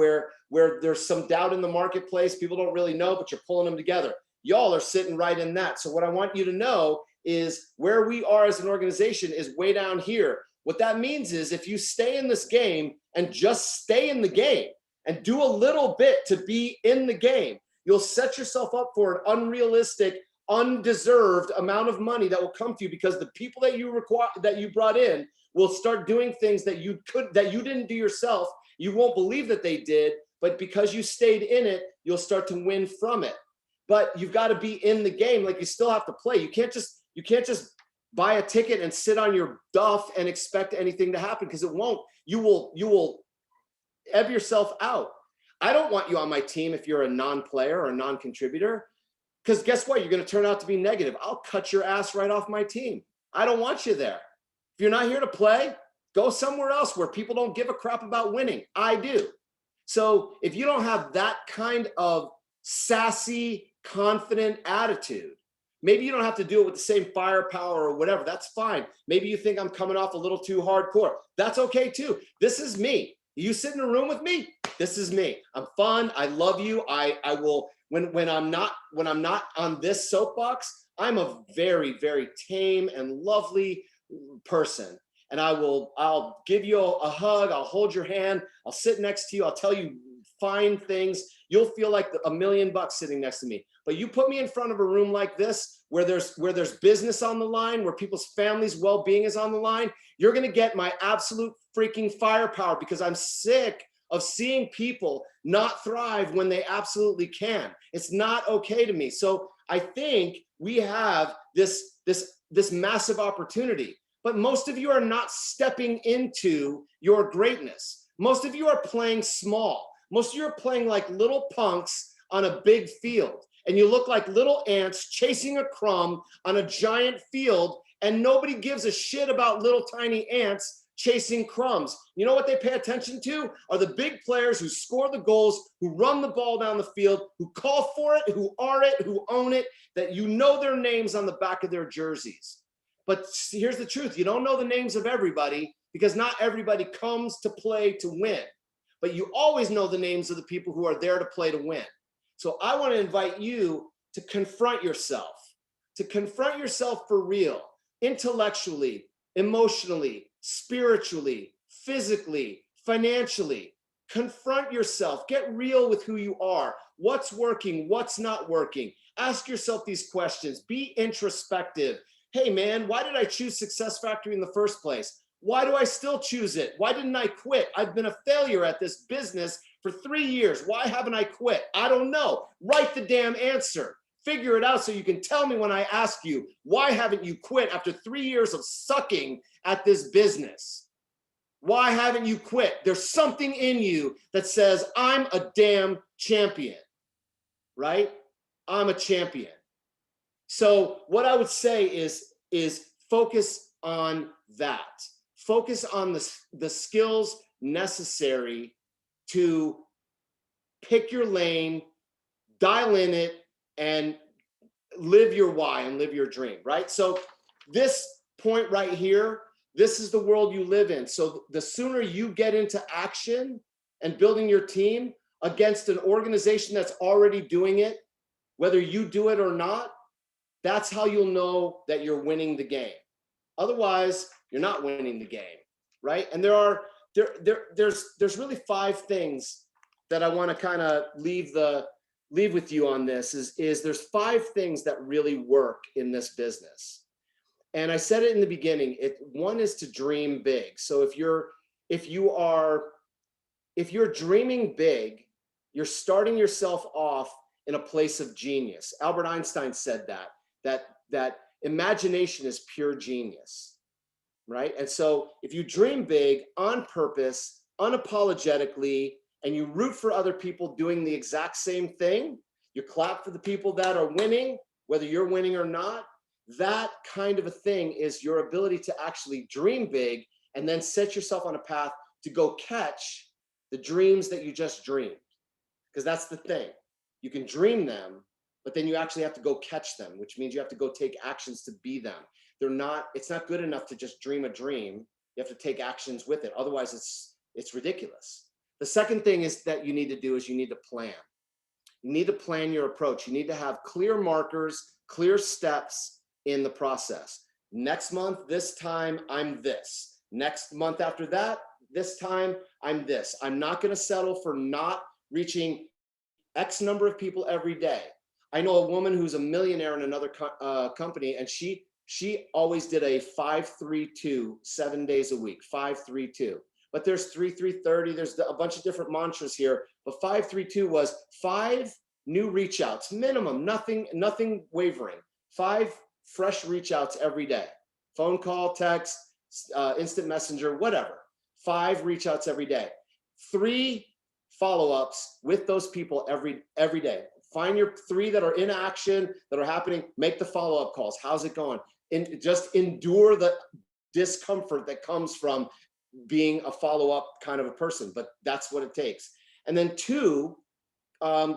where there's some doubt in the marketplace. People don't really know, but you're pulling them together. Y'all are sitting right in that. So what I want you to know is where we are as an organization is way down here. What that means is if you stay in this game and just stay in the game and do a little bit to be in the game, you'll set yourself up for an unrealistic, undeserved amount of money that will come to you, because the people that you brought in will start doing things that you didn't do yourself. You won't believe that they did, but because you stayed in it, you'll start to win from it. But you've got to be in the game. Like, you still have to play. You can't just buy a ticket and sit on your duff and expect anything to happen, because it won't. You will ebb yourself out. I don't want you on my team if you're a non-player or a non-contributor, because guess what? You're going to turn out to be negative. I'll cut your ass right off my team. I don't want you there. If you're not here to play, go somewhere else where people don't give a crap about winning. I do. So if you don't have that kind of sassy, confident attitude, maybe you don't have to do it with the same firepower or whatever. That's fine. Maybe you think I'm coming off a little too hardcore. That's okay too. This is me. You sit in a room with me. This is me. I'm fun. I love you. I will, when I'm not on this soapbox, I'm a very, very tame and lovely person. And I'll give you a hug. I'll hold your hand. I'll sit next to you. I'll tell you fine things. You'll feel like $1 million sitting next to me. But you put me in front of a room like this, where there's business on the line, where people's families' well-being is on the line, you're going to get my absolute freaking firepower, because I'm sick of seeing people not thrive when they absolutely can. It's not okay to me. So I think we have this massive opportunity, but most of you are not stepping into your greatness. Most of you are playing small. Most of you are playing like little punks on a big field, and you look like little ants chasing a crumb on a giant field, and nobody gives a shit about little tiny ants chasing crumbs. You know what they pay attention to? Are the big players who score the goals, who run the ball down the field, who call for it, who are it, who own it, that you know their names on the back of their jerseys. But here's the truth. You don't know the names of everybody, because not everybody comes to play to win. But you always know the names of the people who are there to play to win. So I want to invite you to confront yourself for real, intellectually, emotionally, spiritually, physically, financially. Confront yourself. Get real with who you are. What's working? What's not working? Ask yourself these questions. Be introspective. Hey man, why did I choose Success Factory in the first place? Why do I still choose it? Why didn't I quit? I've been a failure at this business for 3 years. Why haven't I quit? I don't know. Write the damn answer. Figure it out so you can tell me when I ask you, why haven't you quit after 3 years of sucking at this business? Why haven't you quit? There's something in you that says, I'm a damn champion, right? I'm a champion. So what I would say is focus on that. Focus on the skills necessary to pick your lane, dial in it, and live your why and live your dream, right? So this point right here, this is the world you live in. So the sooner you get into action and building your team against an organization that's already doing it, whether you do it or not, that's how you'll know that you're winning the game. Otherwise, you're not winning the game, right? And there's really 5 things that I want to kind of leave with you on this is there's 5 things that really work in this business. And I said it in the beginning, one is to dream big. So if you're dreaming big, you're starting yourself off in a place of genius. Albert Einstein said that imagination is pure genius, right? And so if you dream big on purpose, unapologetically, and you root for other people doing the exact same thing, you clap for the people that are winning, whether you're winning or not, That kind of a thing is your ability to actually dream big and then set yourself on a path to go catch the dreams that you just dreamed. Because that's the thing. You can dream them, but then you actually have to go catch them, which means you have to go take actions to be them. It's not good enough to just dream a dream. You have to take actions with it. Otherwise, it's ridiculous. The second thing is that you need to do is you need to plan. You need to plan your approach. You need to have clear markers, clear steps in the process. Next month, this time, I'm this. Next month after that, this time, I'm this. I'm not going to settle for not reaching X number of people every day. I know a woman who's a millionaire in another company, and she always did a 5-3-2, 7 days a week, 5-3-2. But there's 3-3-30. There's a bunch of different mantras here. But 5-3-2 was 5 new reach outs, minimum, nothing wavering. 5 fresh reach outs every day. Phone call, text, instant messenger, whatever. 5 reach outs every day. 3 follow-ups with those people every day. Find your 3 that are in action, that are happening. Make the follow-up calls. How's it going? And just endure the discomfort that comes from being a follow-up kind of a person, but that's what it takes. And then 2,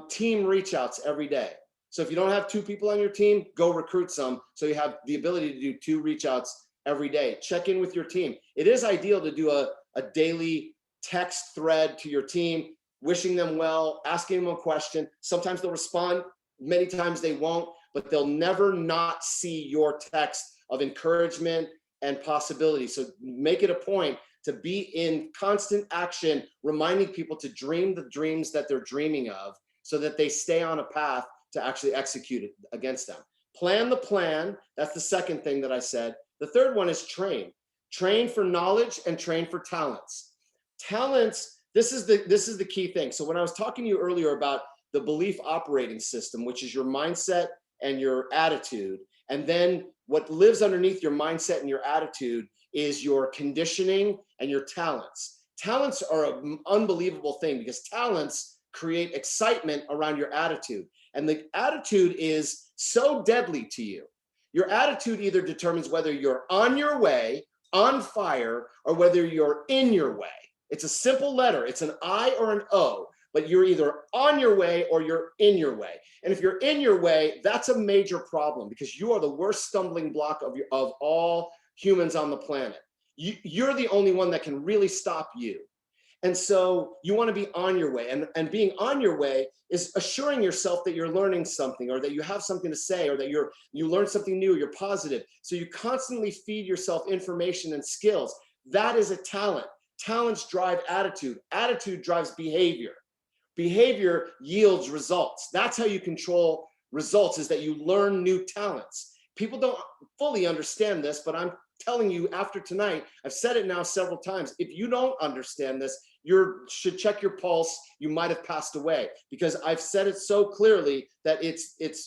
team reach outs every day. So if you don't have 2 people on your team, go recruit some so you have the ability to do 2 reach outs every day. Check in with your team. It is ideal to do a daily text thread to your team, wishing them well, asking them a question. Sometimes they'll respond, many times they won't, but they'll never not see your text of encouragement and possibility. So make it a point to be in constant action, reminding people to dream the dreams that they're dreaming of so that they stay on a path to actually execute it against them. Plan the plan. That's the second thing that I said. The third one is train. Train for knowledge and train for talents. Talents, this is the key thing. So when I was talking to you earlier about the belief operating system, which is your mindset and your attitude, and then what lives underneath your mindset and your attitude is your conditioning and your talents. Talents are an unbelievable thing because talents create excitement around your attitude. And the attitude is so deadly to you. Your attitude either determines whether you're on your way, on fire, or whether you're in your way. It's a simple letter. It's an I or an O, but you're either on your way or you're in your way. And if you're in your way, that's a major problem because you are the worst stumbling block of all humans on the planet. You're the only one that can really stop you. And so you want to be on your way. And being on your way is assuring yourself that you're learning something or that you have something to say or that you learn something new, you're positive. So you constantly feed yourself information and skills. That is a talent. Talents drive attitude. Attitude drives behavior. Behavior yields results. That's how you control results, is that you learn new talents. People don't fully understand this, but I'm telling you after tonight, I've said it now several times. If you don't understand this, you should check your pulse. You might have passed away because I've said it so clearly that it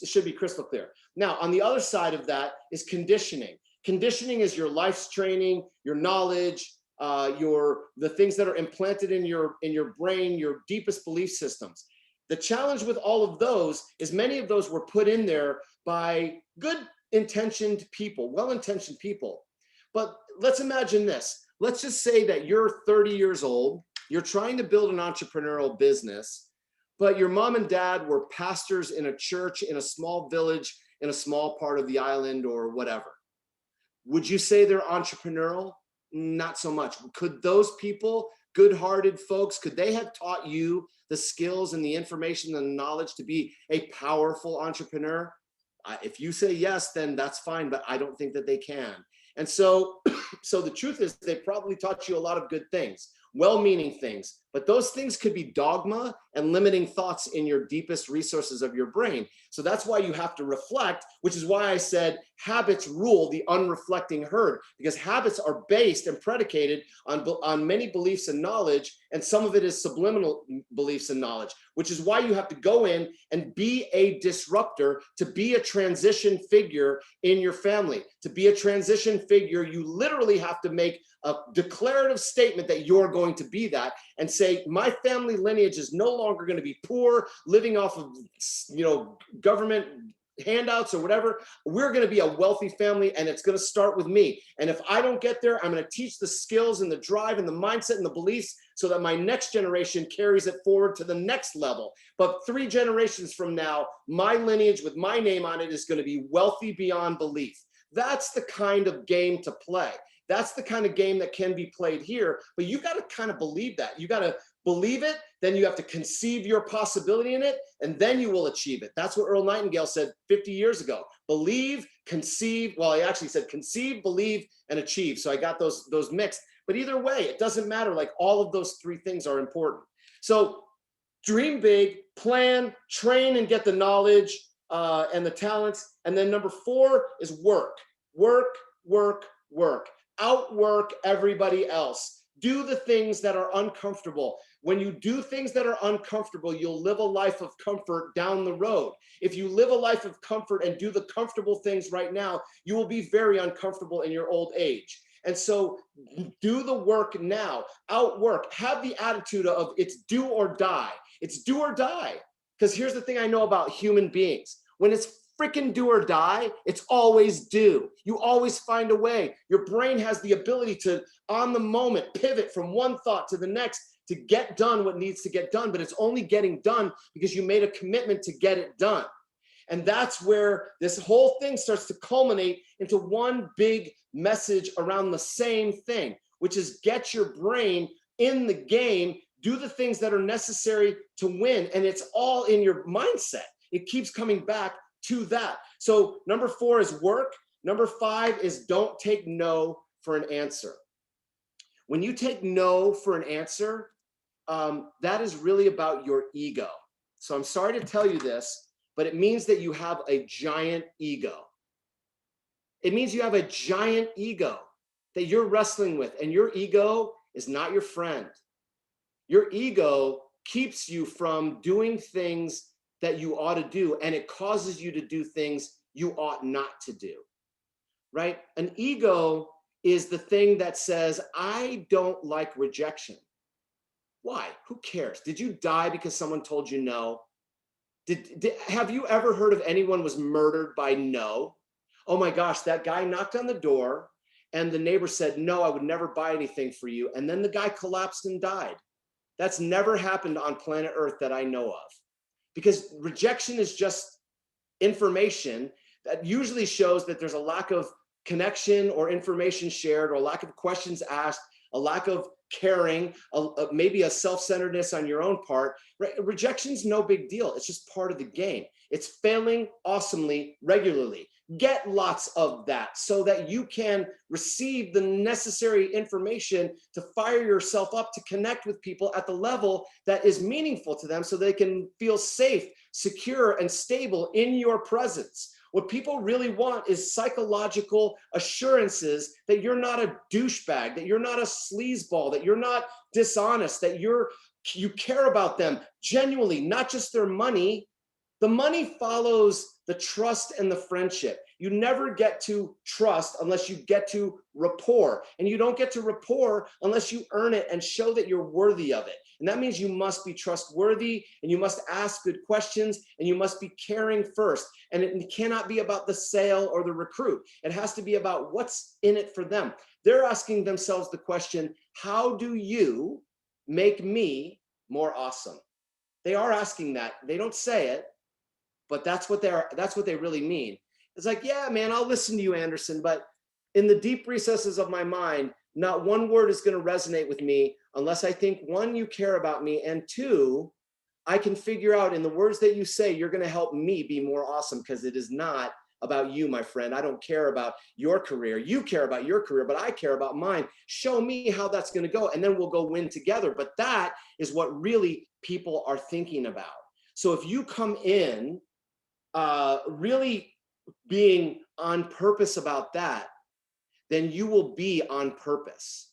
should be crystal clear. Now, on the other side of that is conditioning. Conditioning is your life's training, your knowledge, the things that are implanted in your brain, your deepest belief systems. The challenge with all of those is many of those were put in there by good-intentioned people, well-intentioned people. But let's imagine this. Let's just say that you're 30 years old, you're trying to build an entrepreneurial business, but your mom and dad were pastors in a church in a small village in a small part of the island or whatever. Would you say they're entrepreneurial? Not so much. Could those people, good-hearted folks, could they have taught you the skills and the information and the knowledge to be a powerful entrepreneur? If you say yes, then that's fine, but I don't think that they can. And so, so the truth is they probably taught you a lot of good things, well-meaning things, but those things could be dogma and limiting thoughts in your deepest resources of your brain. So that's why you have to reflect, which is why I said habits rule the unreflecting herd, because habits are based and predicated on many beliefs and knowledge, and some of it is subliminal beliefs and knowledge, which is why you have to go in and be a disruptor, to be a transition figure in your family. To be a transition figure, you literally have to make a declarative statement that you're going to be that and say, my family lineage is no longer going to be poor, living off of, government handouts or whatever. We're going to be a wealthy family, and it's going to start with me. And if I don't get there, I'm going to teach the skills and the drive and the mindset and the beliefs so that my next generation carries it forward to the next level. But 3 generations from now, my lineage with my name on it is going to be wealthy beyond belief. That's the kind of game to play. That's the kind of game that can be played here, but you got to kind of believe that. You got to believe it, then you have to conceive your possibility in it, and then you will achieve it. That's what Earl Nightingale said 50 years ago. Believe, conceive, well, he actually said conceive, believe, and achieve. So I got those mixed, but either way, it doesn't matter. Like, all of those 3 things are important. So dream big, plan, train, and get the knowledge and the talents. And then number 4 is work, work, work, work. Outwork everybody else. Do the things that are uncomfortable. When you do things that are uncomfortable, you'll live a life of comfort down the road. If you live a life of comfort and do the comfortable things right now, you will be very uncomfortable in your old age. And so do the work now. Outwork. Have the attitude of it's do or die. It's do or die. Because here's the thing I know about human beings. When it's freaking do or die, it's always do. You always find a way. Your brain has the ability to, on the moment, pivot from one thought to the next to get done what needs to get done, but it's only getting done because you made a commitment to get it done. And that's where this whole thing starts to culminate into one big message around the same thing, which is get your brain in the game, do the things that are necessary to win, and it's all in your mindset. It keeps coming back to that. So number 4 is work. Number 5 is don't take no for an answer. When you take no for an answer, that is really about your ego. So I'm sorry to tell you this, but it means that you have a giant ego. It means you have a giant ego that you're wrestling with, and your ego is not your friend. Your ego keeps you from doing things that you ought to do, and it causes you to do things you ought not to do, right? An ego is the thing that says, I don't like rejection. Why? Who cares? Did you die because someone told you no? Have you ever heard of anyone was murdered by no? Oh my gosh, that guy knocked on the door and the neighbor said, no, I would never buy anything for you. And then the guy collapsed and died. That's never happened on planet Earth that I know of. Because rejection is just information that usually shows that there's a lack of connection or information shared, or a lack of questions asked, a lack of caring, maybe a self-centeredness on your own part. Rejection's no big deal. It's just part of the game. It's failing awesomely regularly. Get lots of that so that you can receive the necessary information to fire yourself up to connect with people at the level that is meaningful to them so they can feel safe, secure, and stable in your presence. What people really want is psychological assurances that you're not a douchebag, that you're not a sleazeball, that you're not dishonest, that you care about them genuinely, not just their money. The money follows the trust and the friendship. You never get to trust unless you get to rapport. And you don't get to rapport unless you earn it and show that you're worthy of it. And that means you must be trustworthy, and you must ask good questions, and you must be caring first. And it cannot be about the sale or the recruit. It has to be about what's in it for them. They're asking themselves the question, how do you make me more awesome? They are asking that. They don't say it, but that's what they really mean. It's like, yeah, man, I'll listen to you, Anderson, but in the deep recesses of my mind, not one word is going to resonate with me unless I think, 1, you care about me, and 2, I can figure out in the words that you say, you're going to help me be more awesome, because it is not about you, my friend. I don't care about your career. You care about your career, but I care about mine. Show me how that's going to go, and then we'll go win together. But that is what really people are thinking about. So if you come in really being on purpose about that, then you will be on purpose,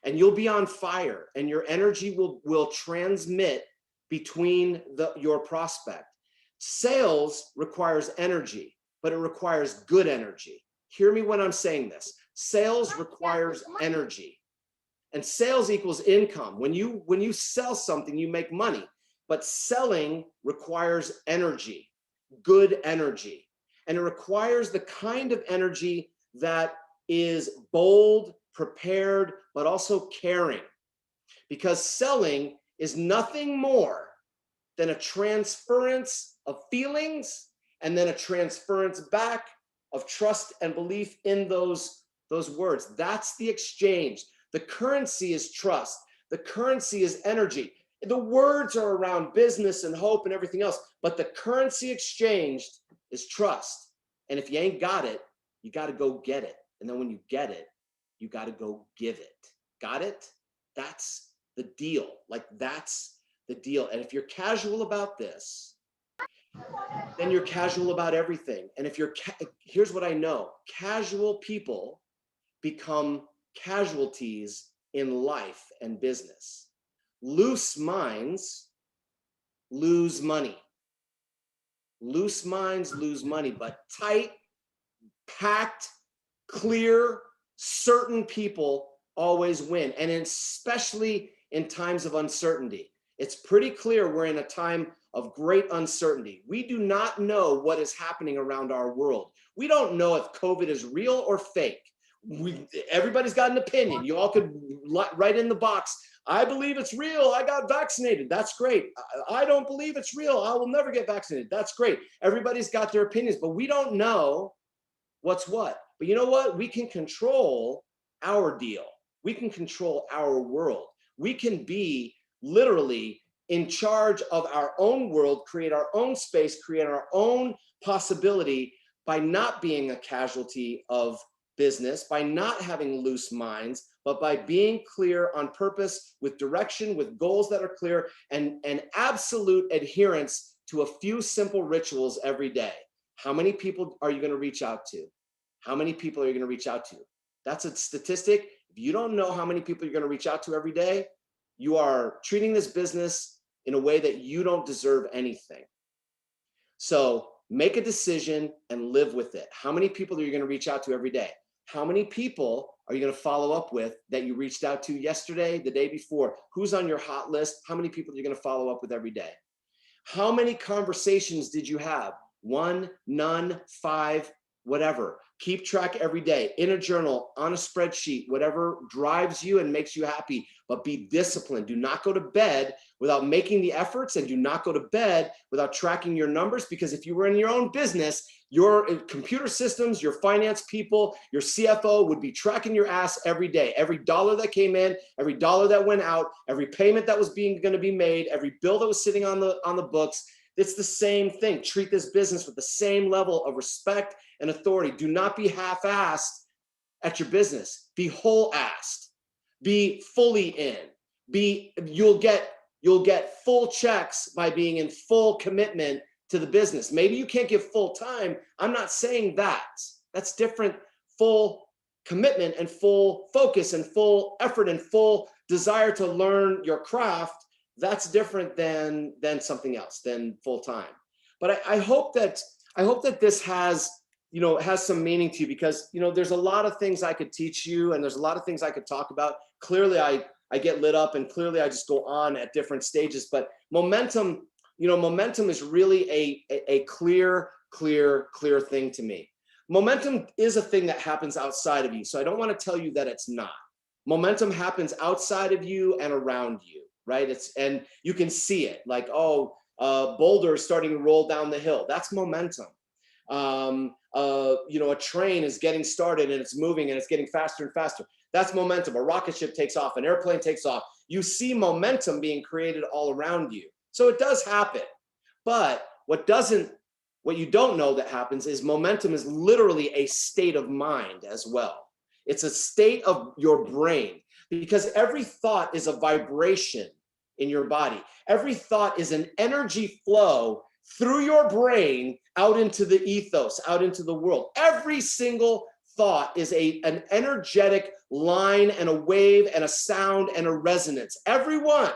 and you'll be on fire, and your energy will transmit between your prospect. Sales requires energy, but it requires good energy. Hear me when I'm saying this. Sales requires energy, and sales equals income. When you sell something, you make money, but selling requires energy, good energy. And it requires the kind of energy that is bold, prepared, but also caring. Because selling is nothing more than a transference of feelings and then a transference back of trust and belief in those words. That's the exchange. The currency is trust. The currency is energy. The words are around business and hope and everything else, but the currency exchanged is trust. And if you ain't got it, you got to go get it. And then when you get it, you got to go give it. Got it? That's the deal. Like, that's the deal. And if you're casual about this, then you're casual about everything. And if you're, here's what I know, casual people become casualties in life and business. Loose minds lose money. Loose minds lose money, but tight, packed, clear, certain people always win. And especially in times of uncertainty. It's pretty clear we're in a time of great uncertainty. We do not know what is happening around our world. We don't know if COVID is real or fake. Everybody's got an opinion. You all could write in the box, I believe it's real. I got vaccinated. That's great. I don't believe it's real. I will never get vaccinated. That's great. Everybody's got their opinions, but we don't know what's what. But you know what? We can control our deal. We can control our world. We can be literally in charge of our own world, create our own space, create our own possibility by not being a casualty of business, by not having loose minds, but by being clear on purpose, with direction, with goals that are clear, and absolute adherence to a few simple rituals every day. How many people are you going to reach out to? How many people are you going to reach out to? That's a statistic. If you don't know how many people you're going to reach out to every day, you are treating this business in a way that you don't deserve anything. So make a decision and live with it. How many people are you going to reach out to every day? How many people are you going to follow up with that you reached out to yesterday, the day before? Who's on your hot list? How many people are you going to follow up with every day? How many conversations did you have? 1, none, 5, whatever. Keep track every day in a journal, on a spreadsheet, whatever drives you and makes you happy, but be disciplined. Do not go to bed without making the efforts, and do not go to bed without tracking your numbers, because if you were in your own business, your computer systems, your finance people, your CFO would be tracking your ass every day. Every dollar that came in, every dollar that went out, every payment that was going to be made, every bill that was sitting on the books. It's the same thing. Treat this business with the same level of respect and authority. Do not be half-assed at your business. Be whole-assed. Be fully in. You'll get full checks by being in full commitment to the business. Maybe you can't give full time. I'm not saying that. That's different. Full commitment and full focus and full effort and full desire to learn your craft, that's different than something else, than full time. But I hope that this has some meaning to you, because there's a lot of things I could teach you, and there's a lot of things I could talk about. Clearly I get lit up, and clearly I just go on at different stages, but momentum is really a clear thing to me. Momentum is a thing that happens outside of you. So I don't want to tell you that it's not. Momentum happens outside of you and around you, right? And you can see it, like, boulder is starting to roll down the hill. That's momentum. A train is getting started and it's moving and it's getting faster and faster. That's momentum. A rocket ship takes off, an airplane takes off. You see momentum being created all around you. So it does happen. But what you don't know that happens is momentum is literally a state of mind as well. It's a state of your brain, because every thought is a vibration in your body. Every thought is an energy flow through your brain out into the ethos, out into the world. Every single thought is an energetic line and a wave and a sound and a resonance. Every one.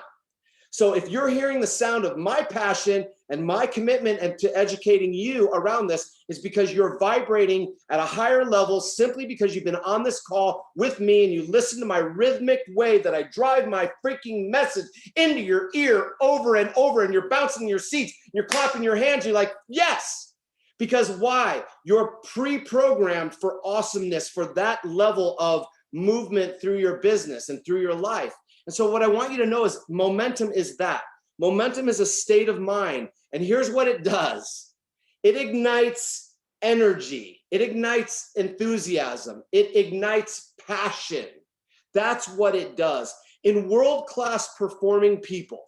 So if you're hearing the sound of my passion and my commitment and to educating you around this, is because you're vibrating at a higher level, simply because you've been on this call with me and you listen to my rhythmic way that I drive my freaking message into your ear over and over, and you're bouncing your seats, you're clapping your hands, you're like, yes, Because why? You're pre-programmed for awesomeness, for that level of movement through your business and through your life. And so what I want you to know is momentum is that. Momentum is a state of mind. And here's what it does. It ignites energy. It ignites enthusiasm. It ignites passion. That's what it does. In world-class performing people,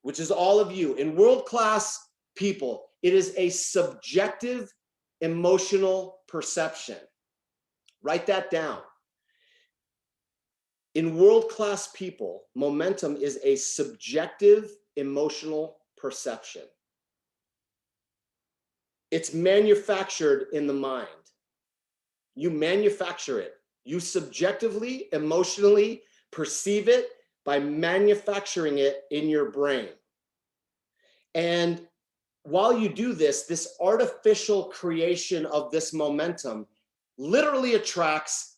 which is all of you, in world-class people, it is a subjective emotional perception. Write that down. In world-class people, momentum is a subjective emotional perception. It's manufactured in the mind. You manufacture it. You subjectively, emotionally perceive it by manufacturing it in your brain. And while you do this, this artificial creation of this momentum literally attracts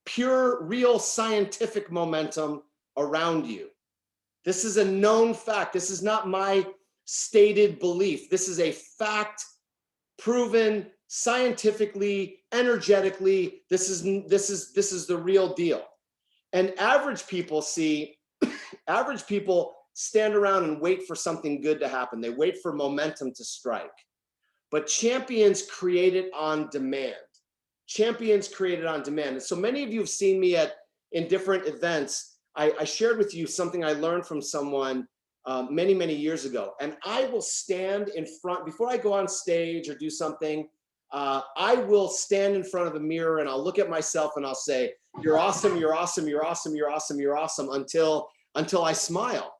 pure, real scientific momentum around you. This is a known fact. This is not my stated belief. This is a fact, proven scientifically, energetically. This is the real deal. And average people average people stand around and wait for something good to happen. They wait for momentum to strike. But champions create it on demand. Champions create it on demand. And so many of you have seen me in different events. I shared with you something I learned from someone many, many years ago. And I will stand in front, before I go on stage or do something, I will stand in front of a mirror and I'll look at myself and I'll say, you're awesome, you're awesome, you're awesome, you're awesome, you're awesome, until I smile.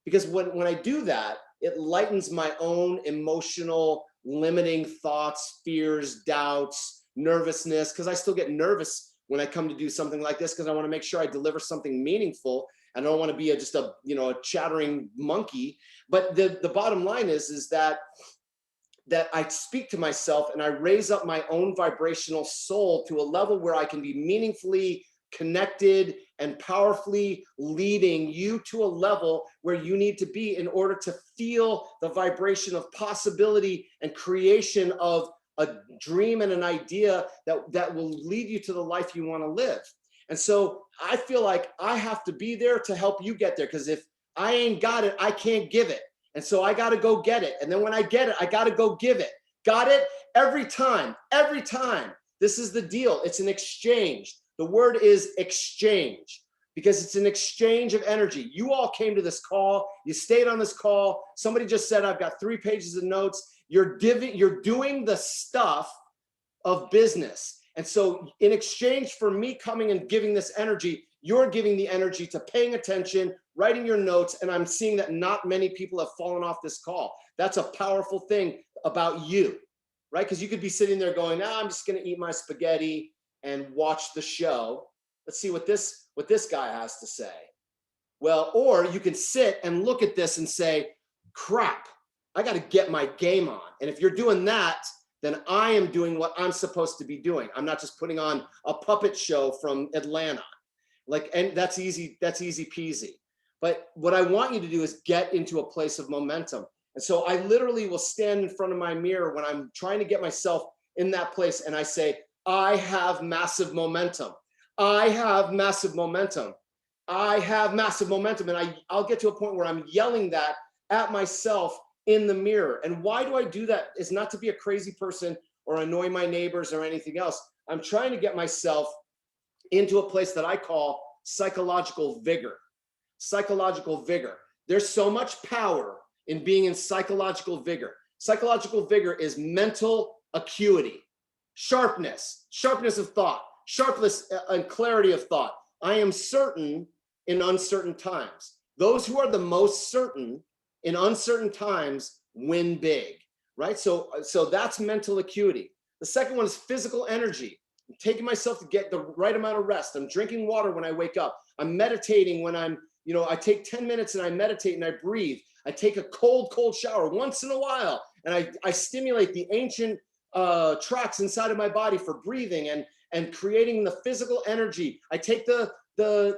Because when I do that, it lightens my own emotional limiting thoughts, fears, doubts, nervousness, because I still get nervous when I come to do something like this, because I want to make sure I deliver something meaningful. I don't want to be just a chattering monkey. But the bottom line is that I speak to myself and I raise up my own vibrational soul to a level where I can be meaningfully connected and powerfully leading you to a level where you need to be in order to feel the vibration of possibility and creation of a dream and an idea that will lead you to the life you want to live. And so I feel like I have to be there to help you get there, because if I ain't got it, I can't give it. And so I got to go get it. And then when I get it, I got to go give it. Got it? Every time, every time. This is the deal. It's an exchange. The word is exchange, because it's an exchange of energy. You all came to this call. You stayed on this call. Somebody just said, I've got 3 pages of notes. You're doing the stuff of business. And so in exchange for me coming and giving this energy, you're giving the energy to paying attention, writing your notes. And I'm seeing that not many people have fallen off this call. That's a powerful thing about you, right? Because you could be sitting there going, I'm just going to eat my spaghetti and watch the show. Let's see what this guy has to say. Well, or you can sit and look at this and say, crap, I got to get my game on. And if you're doing that, then I am doing what I'm supposed to be doing. I'm not just putting on a puppet show from Atlanta. And that's easy peasy. But what I want you to do is get into a place of momentum. And so I literally will stand in front of my mirror when I'm trying to get myself in that place, and I say, I have massive momentum. I have massive momentum. I have massive momentum. And I'll get to a point where I'm yelling that at myself in the mirror. And why do I do that? Is not to be a crazy person or annoy my neighbors or anything else. I'm trying to get myself into a place that I call psychological vigor. Psychological vigor. There's so much power in being in psychological vigor. Psychological vigor is mental acuity, sharpness of thought, sharpness and clarity of thought. I am certain in uncertain times. Those who are the most certain in uncertain times win big, right? So that's mental acuity. The second one is physical energy. I'm taking myself to get the right amount of rest. I'm drinking water when I wake up. I'm meditating when I take 10 minutes and I meditate and I breathe. I take a cold shower once in a while, and I stimulate the ancient tracks inside of my body for breathing and creating the physical energy. I take the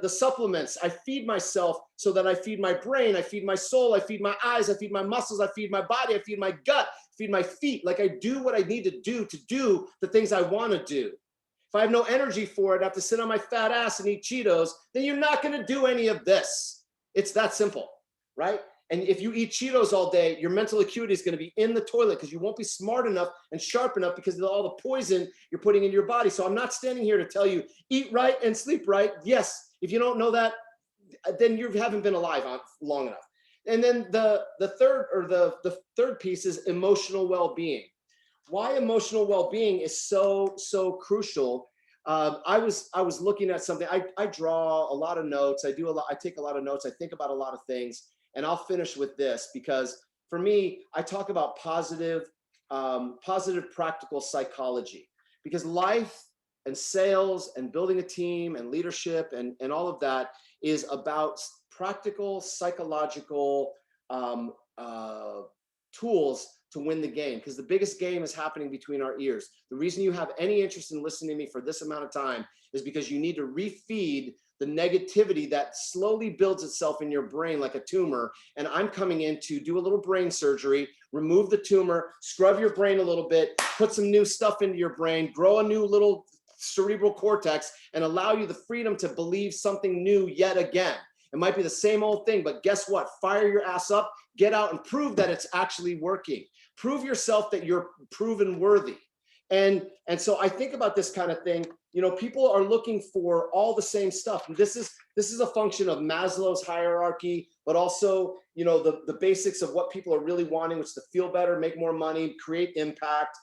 supplements. I feed myself so that I feed my brain, I feed my soul, I feed my eyes, I feed my muscles, I feed my body, I feed my gut feed my feet. Like I do what I need to do the things I want to do. If I have no energy for it, I have to sit on my fat ass and eat Cheetos, then you're not going to do any of this. It's that simple, right? And if you eat Cheetos all day, your mental acuity is going to be in the toilet because you won't be smart enough and sharp enough because of all the poison you're putting in your body. So I'm not standing here to tell you eat right and sleep right. Yes, if you don't know that, then you haven't been alive long enough. And then the third piece is emotional well-being. Why emotional well-being is so crucial. I was looking at something. I draw a lot of notes. I take a lot of notes. I think about a lot of things. And I'll finish with this because for me, I talk about positive practical psychology, because life and sales and building a team and leadership and all of that is about practical psychological tools to win the game, because the biggest game is happening between our ears. The reason you have any interest in listening to me for this amount of time is because you need to refeed the negativity that slowly builds itself in your brain like a tumor. And I'm coming in to do a little brain surgery, remove the tumor, scrub your brain a little bit, put some new stuff into your brain, grow a new little cerebral cortex, and allow you the freedom to believe something new yet again. It might be the same old thing, but guess what? Fire your ass up, get out and prove that it's actually working. Prove yourself that you're proven worthy. And so I think about this kind of thing. You know, people are looking for all the same stuff. And this is a function of Maslow's hierarchy, but also, you know, the basics of what people are really wanting, which is to feel better, make more money, create impact.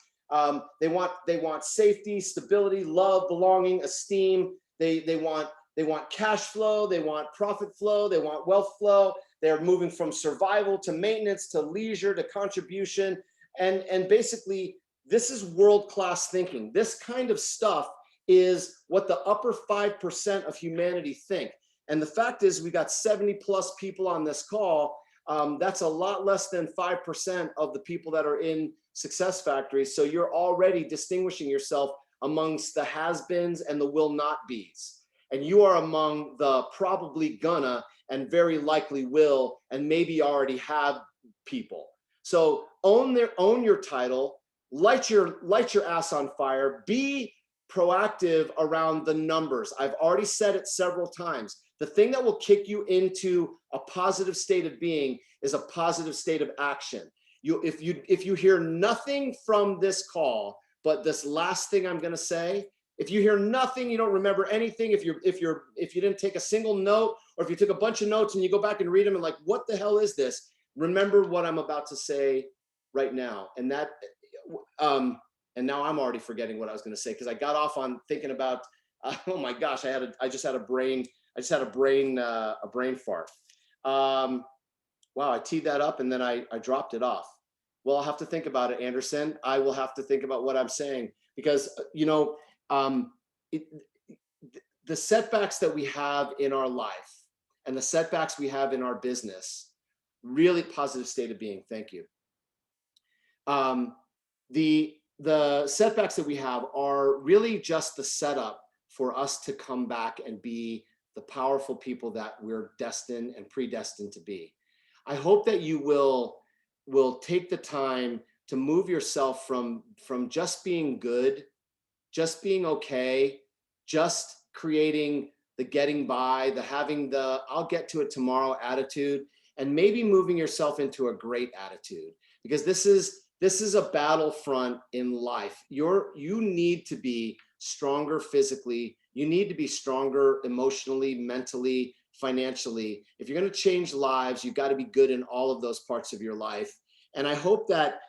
They want safety, stability, love, belonging, esteem. They want cash flow, they want profit flow, they want wealth flow. They're moving from survival to maintenance to leisure to contribution. And basically, this is world-class thinking. This kind of stuff is what the upper 5% of humanity think. And the fact is, we got 70 plus people on this call. That's a lot less than 5% of the people that are in success factories. So you're already distinguishing yourself amongst the has-beens and the will not be's. And you are among the probably gonna and very likely will and maybe already have people. So own your title, light your ass on fire, be proactive around the numbers. I've already said it several times. The thing that will kick you into a positive state of being is a positive state of action. If you hear nothing from this call, but this last thing I'm going to say, if you hear nothing, you don't remember anything, if you didn't take a single note, or if you took a bunch of notes and you go back and read them and like, what the hell is this? Remember what I'm about to say right now. And that, and now I'm already forgetting what I was going to say, because I got off on thinking about, oh my gosh, I just had a brain fart. Wow, I teed that up and then I dropped it off. Well, I'll have to think about it, Anderson. I will have to think about what I'm saying, because, you know, the setbacks that we have in our life and the setbacks we have in our business, really positive state of being. Thank you. The setbacks that we have are really just the setup for us to come back and be the powerful people that we're destined and predestined to be. I hope that you will take the time to move yourself from just being good, just being okay, just creating the getting by, the having the I'll get to it tomorrow attitude, and maybe moving yourself into a great attitude, because this is a battlefront in life. You need to be stronger physically. You need to be stronger emotionally, mentally, financially. If you're going to change lives, you've got to be good in all of those parts of your life. And I hope that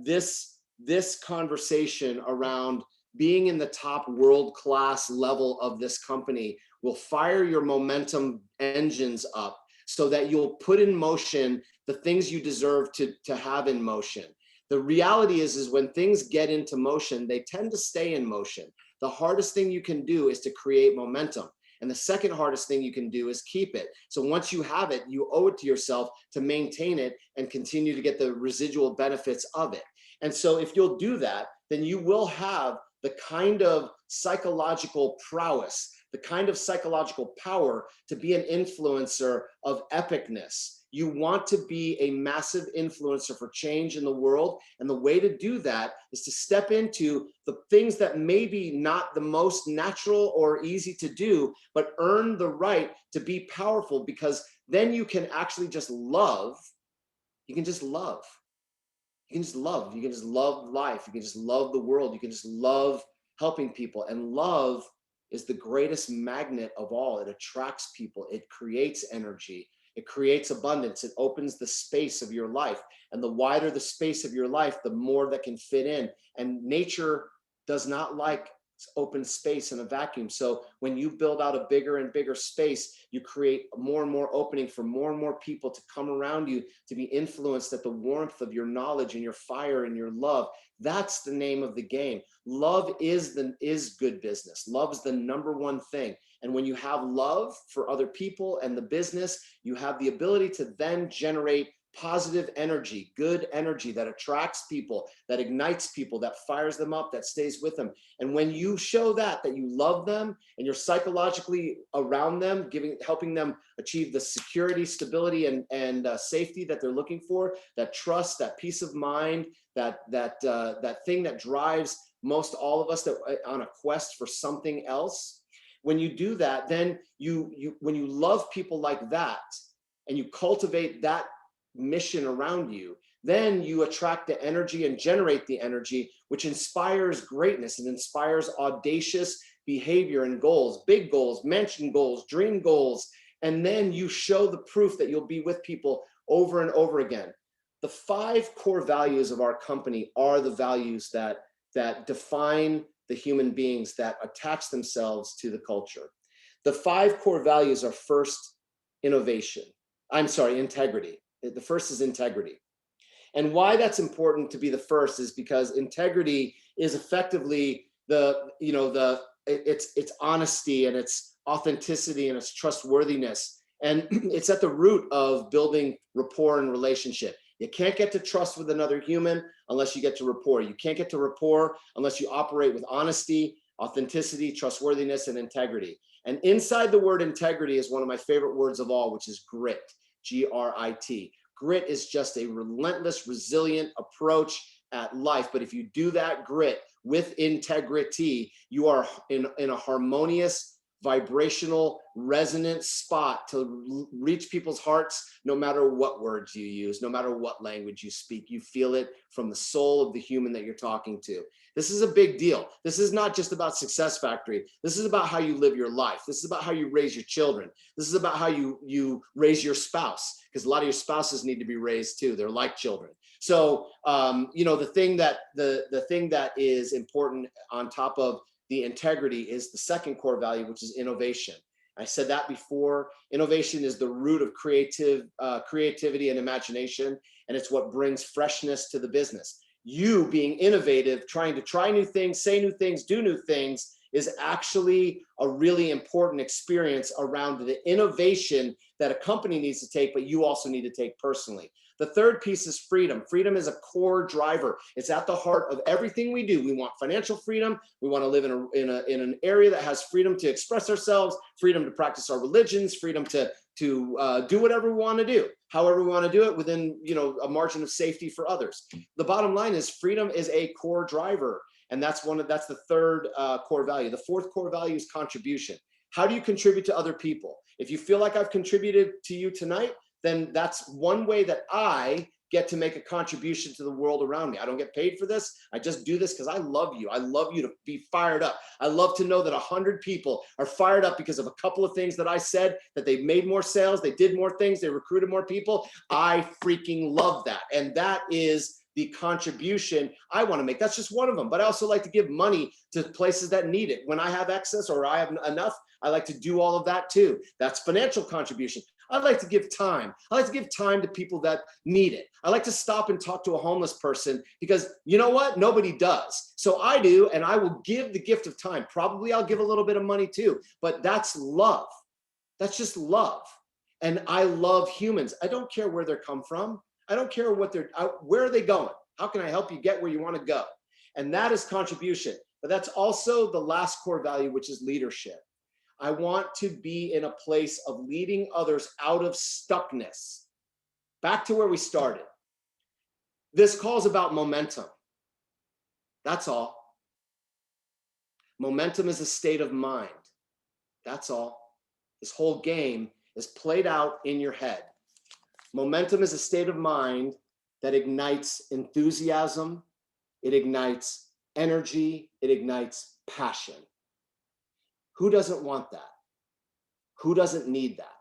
this conversation around being in the top world-class level of this company will fire your momentum engines up so that you'll put in motion the things you deserve to have in motion. The reality is when things get into motion, they tend to stay in motion. The hardest thing you can do is to create momentum. And the second hardest thing you can do is keep it. So once you have it, you owe it to yourself to maintain it and continue to get the residual benefits of it. And so if you'll do that, then you will have the kind of psychological prowess, the kind of psychological power to be an influencer of epicness. You want to be a massive influencer for change in the world. And the way to do that is to step into the things that maybe not the most natural or easy to do, but earn the right to be powerful, because then you can actually just love. You can just love. You can just love. You can just love life. You can just love the world. You can just love helping people. And love is the greatest magnet of all. It attracts people. It creates energy. It creates abundance. It opens the space of your life. And the wider the space of your life, the more that can fit in. And nature does not like open space in a vacuum. So when you build out a bigger and bigger space, you create more and more opening for more and more people to come around you, to be influenced at the warmth of your knowledge and your fire and your love. That's the name of the game. Love is good business. Love is the number one thing. And when you have love for other people and the business, you have the ability to then generate positive energy, good energy that attracts people, that ignites people, that fires them up, that stays with them. And when you show that you love them and you're psychologically around them, helping them achieve the security, stability, and safety that they're looking for, that trust, that peace of mind, that thing that drives most all of us that on a quest for something else. When you do that, then when you love people like that and you cultivate that mission around you, then you attract the energy and generate the energy, which inspires greatness and inspires audacious behavior and goals, big goals, mansion goals, dream goals. And then you show the proof that you'll be with people over and over again. The 5 core values of our company are the values that define the human beings that attach themselves to the culture. The 5 core values are: first, integrity. The first is integrity. And why that's important to be the first is because integrity is effectively it's honesty and it's authenticity and it's trustworthiness. And it's at the root of building rapport and relationship. You can't get to trust with another human unless you get to rapport. You can't get to rapport unless you operate with honesty, authenticity, trustworthiness, and integrity. And inside the word integrity is one of my favorite words of all, which is grit. Grit. Grit is just a relentless, resilient approach at life. But if you do that grit with integrity, you are in a harmonious, vibrational, resonant spot to reach people's hearts, no matter what words you use, no matter what language you speak. You feel it from the soul of the human that you're talking to. This is a big deal. This is not just about Success Factory. This is about how you live your life. This is about how you raise your children. This is about how you raise your spouse, because a lot of your spouses need to be raised too. They're like children. So, the thing that is important on top of the integrity is the second core value, which is innovation. I said that before. Innovation is the root of creativity and imagination, and it's what brings freshness to the business. You being innovative, trying to try new things, say new things, do new things, is actually a really important experience around the innovation that a company needs to take, but you also need to take personally. The third piece is freedom. Freedom is a core driver. It's at the heart of everything we do. We want financial freedom. We want to live in an area that has freedom to express ourselves, freedom to practice our religions, freedom to do whatever we want to do, however we want to do it, within a margin of safety for others. The bottom line is freedom is a core driver, and that's the third core value. The fourth core value is contribution. How do you contribute to other people? If you feel like I've contributed to you tonight, then that's one way that I get to make a contribution to the world around me. I don't get paid for this. I just do this because I love you. I love you to be fired up. I love to know that 100 people are fired up because of a couple of things that I said, that they made more sales, they did more things, they recruited more people. I freaking love that. And that is the contribution I want to make. That's just one of them. But I also like to give money to places that need it. When I have excess or I have enough, I like to do all of that too. That's financial contribution. I'd like to give time. I like to give time to people that need it. I like to stop and talk to a homeless person because you know what? Nobody does. So I do, and I will give the gift of time. Probably I'll give a little bit of money too, but that's love. That's just love. And I love humans. I don't care where they come from. I don't care where are they going? How can I help you get where you want to go? And that is contribution. But that's also the last core value, which is leadership. I want to be in a place of leading others out of stuckness. Back to where we started. This call is about momentum. That's all. Momentum is a state of mind. That's all. This whole game is played out in your head. Momentum is a state of mind that ignites enthusiasm, it ignites energy, it ignites passion. Who doesn't want that? Who doesn't need that?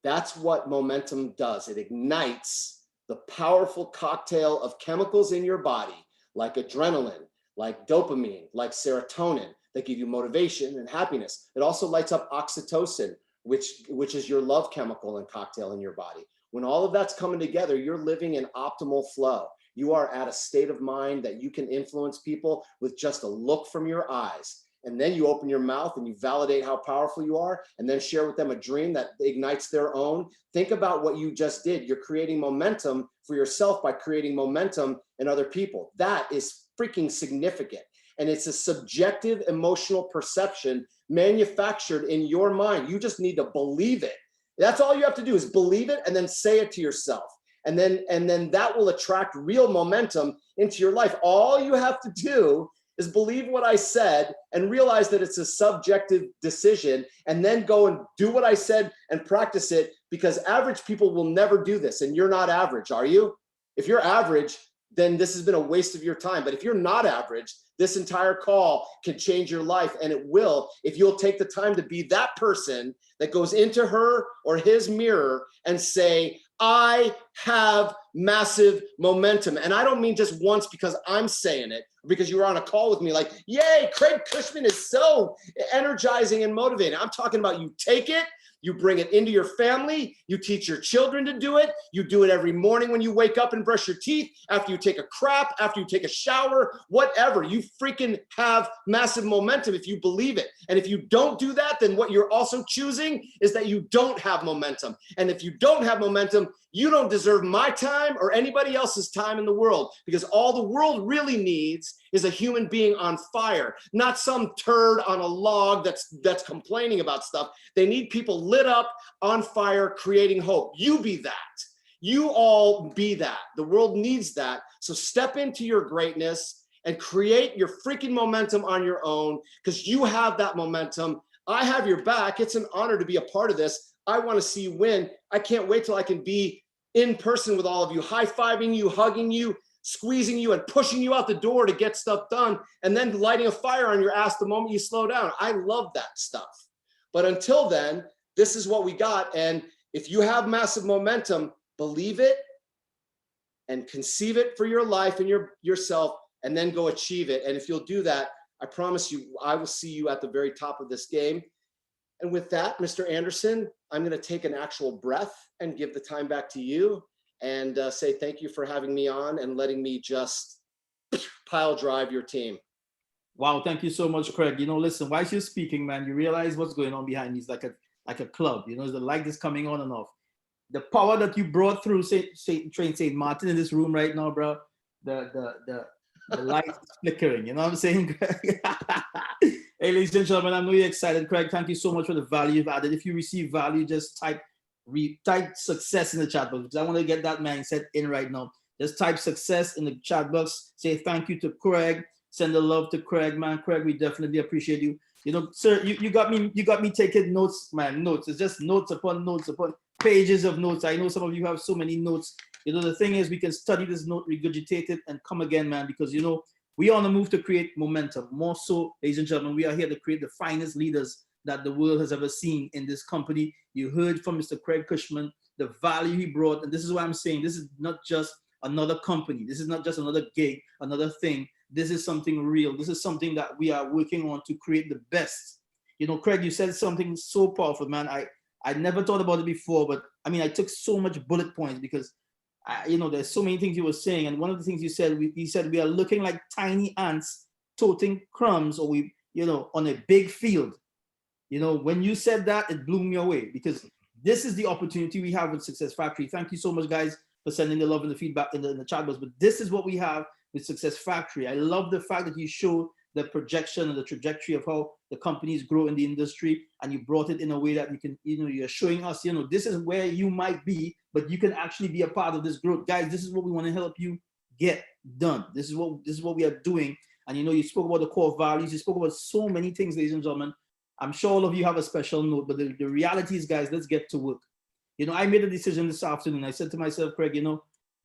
That's what momentum does. It ignites the powerful cocktail of chemicals in your body, like adrenaline, like dopamine, like serotonin, that give you motivation and happiness. It also lights up oxytocin, which is your love chemical and cocktail in your body. When all of that's coming together, you're living in optimal flow. You are at a state of mind that you can influence people with just a look from your eyes. And then you open your mouth and you validate how powerful you are, and then share with them a dream that ignites their own. Think about what you just did. You're creating momentum for yourself by creating momentum in other people. That is freaking significant. And it's a subjective emotional perception manufactured in your mind. You just need to believe it. That's all you have to do, is believe it and then say it to yourself. And then that will attract real momentum into your life. All you have to do is believe what I said and realize that it's a subjective decision, and then go and do what I said and practice it, because average people will never do this. And you're not average, are you? If you're average, then this has been a waste of your time. But if you're not average, this entire call can change your life, and it will if you'll take the time to be that person that goes into her or his mirror and say, I have massive momentum. And I don't mean just once because I'm saying it, because you were on a call with me like, yay, Craig Cushman is so energizing and motivating. I'm talking about you take it, you bring it into your family, you teach your children to do it, you do it every morning when you wake up and brush your teeth, after you take a crap, after you take a shower, whatever. You freaking have massive momentum if you believe it. And if you don't do that, then what you're also choosing is that you don't have momentum. And if you don't have momentum, you don't deserve my time or anybody else's time in the world, because all the world really needs is a human being on fire, not some turd on a log that's complaining about stuff. They need people lit up, on fire, creating hope. You be that. You all be that. The world needs that. So step into your greatness and create your freaking momentum on your own, because you have that momentum. I have your back. It's an honor to be a part of this. I want to see you win. I can't wait till I can be in person with all of you, high-fiving you, hugging you, squeezing you, and pushing you out the door to get stuff done, and then lighting a fire on your ass the moment you slow down. I love that stuff. But until then, this is what we got. And if you have massive momentum, believe it and conceive it for your life and yourself, and then go achieve it. And if you'll do that, I promise you, I will see you at the very top of this game. And with that, Mr. Anderson, I'm going to take an actual breath and give the time back to you, and say thank you for having me on and letting me just pile drive your team. Wow, thank you so much, Craig. You know, listen, while you're speaking, man, you realize what's going on behind me is like a club. You know, the light is coming on and off. The power that you brought through St. Martin in this room right now, bro. The light is flickering. You know what I'm saying? Hey, ladies and gentlemen, I know you're excited. Craig, thank you so much for the value you've added. If you receive value, just type success in the chat box, because I want to get that mindset in right now. Just type success in the chat box. Say thank you to Craig. Send the love to Craig, man. Craig, we definitely appreciate you. You know, sir, you got me taking notes, man. Notes. It's just notes upon pages of notes. I know some of you have so many notes. You know, the thing is, we can study this note, regurgitate it, and come again, man, because, you know, we are on the move to create momentum. More so, ladies and gentlemen, we are here to create the finest leaders that the world has ever seen in this company. You heard from Mr. Craig Cushman, the value he brought. And this is what I'm saying. This is not just another company. This is not just another gig, another thing. This is something real. This is something that we are working on to create the best. You know, Craig, you said something so powerful, man. I never thought about it before, but I mean, I took so much bullet points, because you know, there's so many things you were saying. And one of the things you said, he said, we are looking like tiny ants toting crumbs, or we, you know, on a big field. You know, when you said that, it blew me away, because this is the opportunity we have with Success Factory. Thank you so much, guys, for sending the love and the feedback in the chat box. But this is what we have with Success Factory. I love the fact that you show the projection and the trajectory of how the companies grow in the industry, and you brought it in a way that you can, you're showing us, this is where you might be, but you can actually be a part of this growth. Guys, this is what we want to help you get done. This is what we are doing. And you spoke about the core values, you spoke about so many things, ladies and gentlemen. I'm sure all of you have a special note, but the reality is, guys, let's get to work. I made a decision this afternoon. I said to myself, Craig,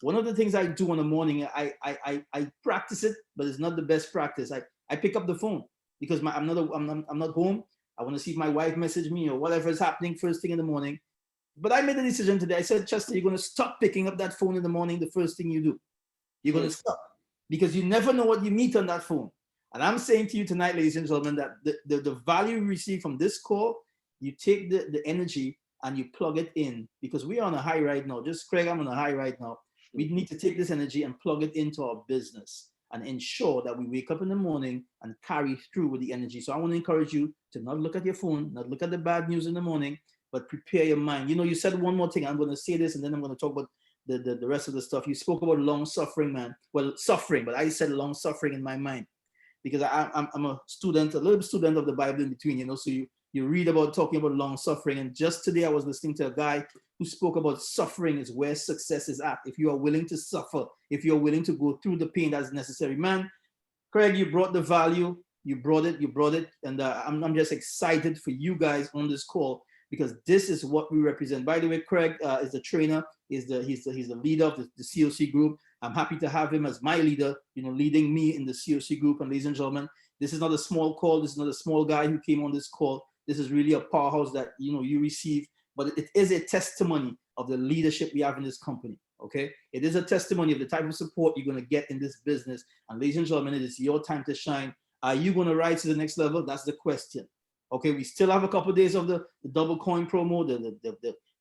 one of the things I do in the morning, I practice it, but it's not the best practice. I pick up the phone because I'm not home. I want to see if my wife messaged me or whatever is happening first thing in the morning. But I made a decision today. I said, Chester, you're going to stop picking up that phone in the morning the first thing you do. You're going to stop, because you never know what you meet on that phone. And I'm saying to you tonight, ladies and gentlemen, that the value you receive from this call, you take the energy and you plug it in, because we are on a high right now. Just Craig, I'm on a high right now. We need to take this energy and plug it into our business and ensure that we wake up in the morning and carry through with the energy. So I want to encourage you to not look at your phone, not look at the bad news in the morning, but prepare your mind. You said one more thing. I'm going to say this and then I'm going to talk about the rest of the stuff. You spoke about long suffering, man. Well, suffering, but I said long suffering in my mind, because I'm a student, a little student of the Bible in between, so you read about talking about long suffering. And just today I was listening to a guy who spoke about suffering is where success is at. If you are willing to suffer, if you're willing to go through the pain that's necessary. Man, Craig, you brought the value, you brought it. And I'm just excited for you guys on this call, because this is what we represent. By the way, Craig is the trainer, he's the leader of the COC group. I'm happy to have him as my leader, leading me in the COC group. And ladies and gentlemen, this is not a small call. This is not a small guy who came on this call. This is really a powerhouse that you receive, but it is a testimony of the leadership we have in this company. Okay, it is a testimony of the type of support you're going to get in this business. And ladies and gentlemen, it is your time to shine. Are you going to rise to the next level? That's the question. Okay, we still have a couple of days of the double coin promo,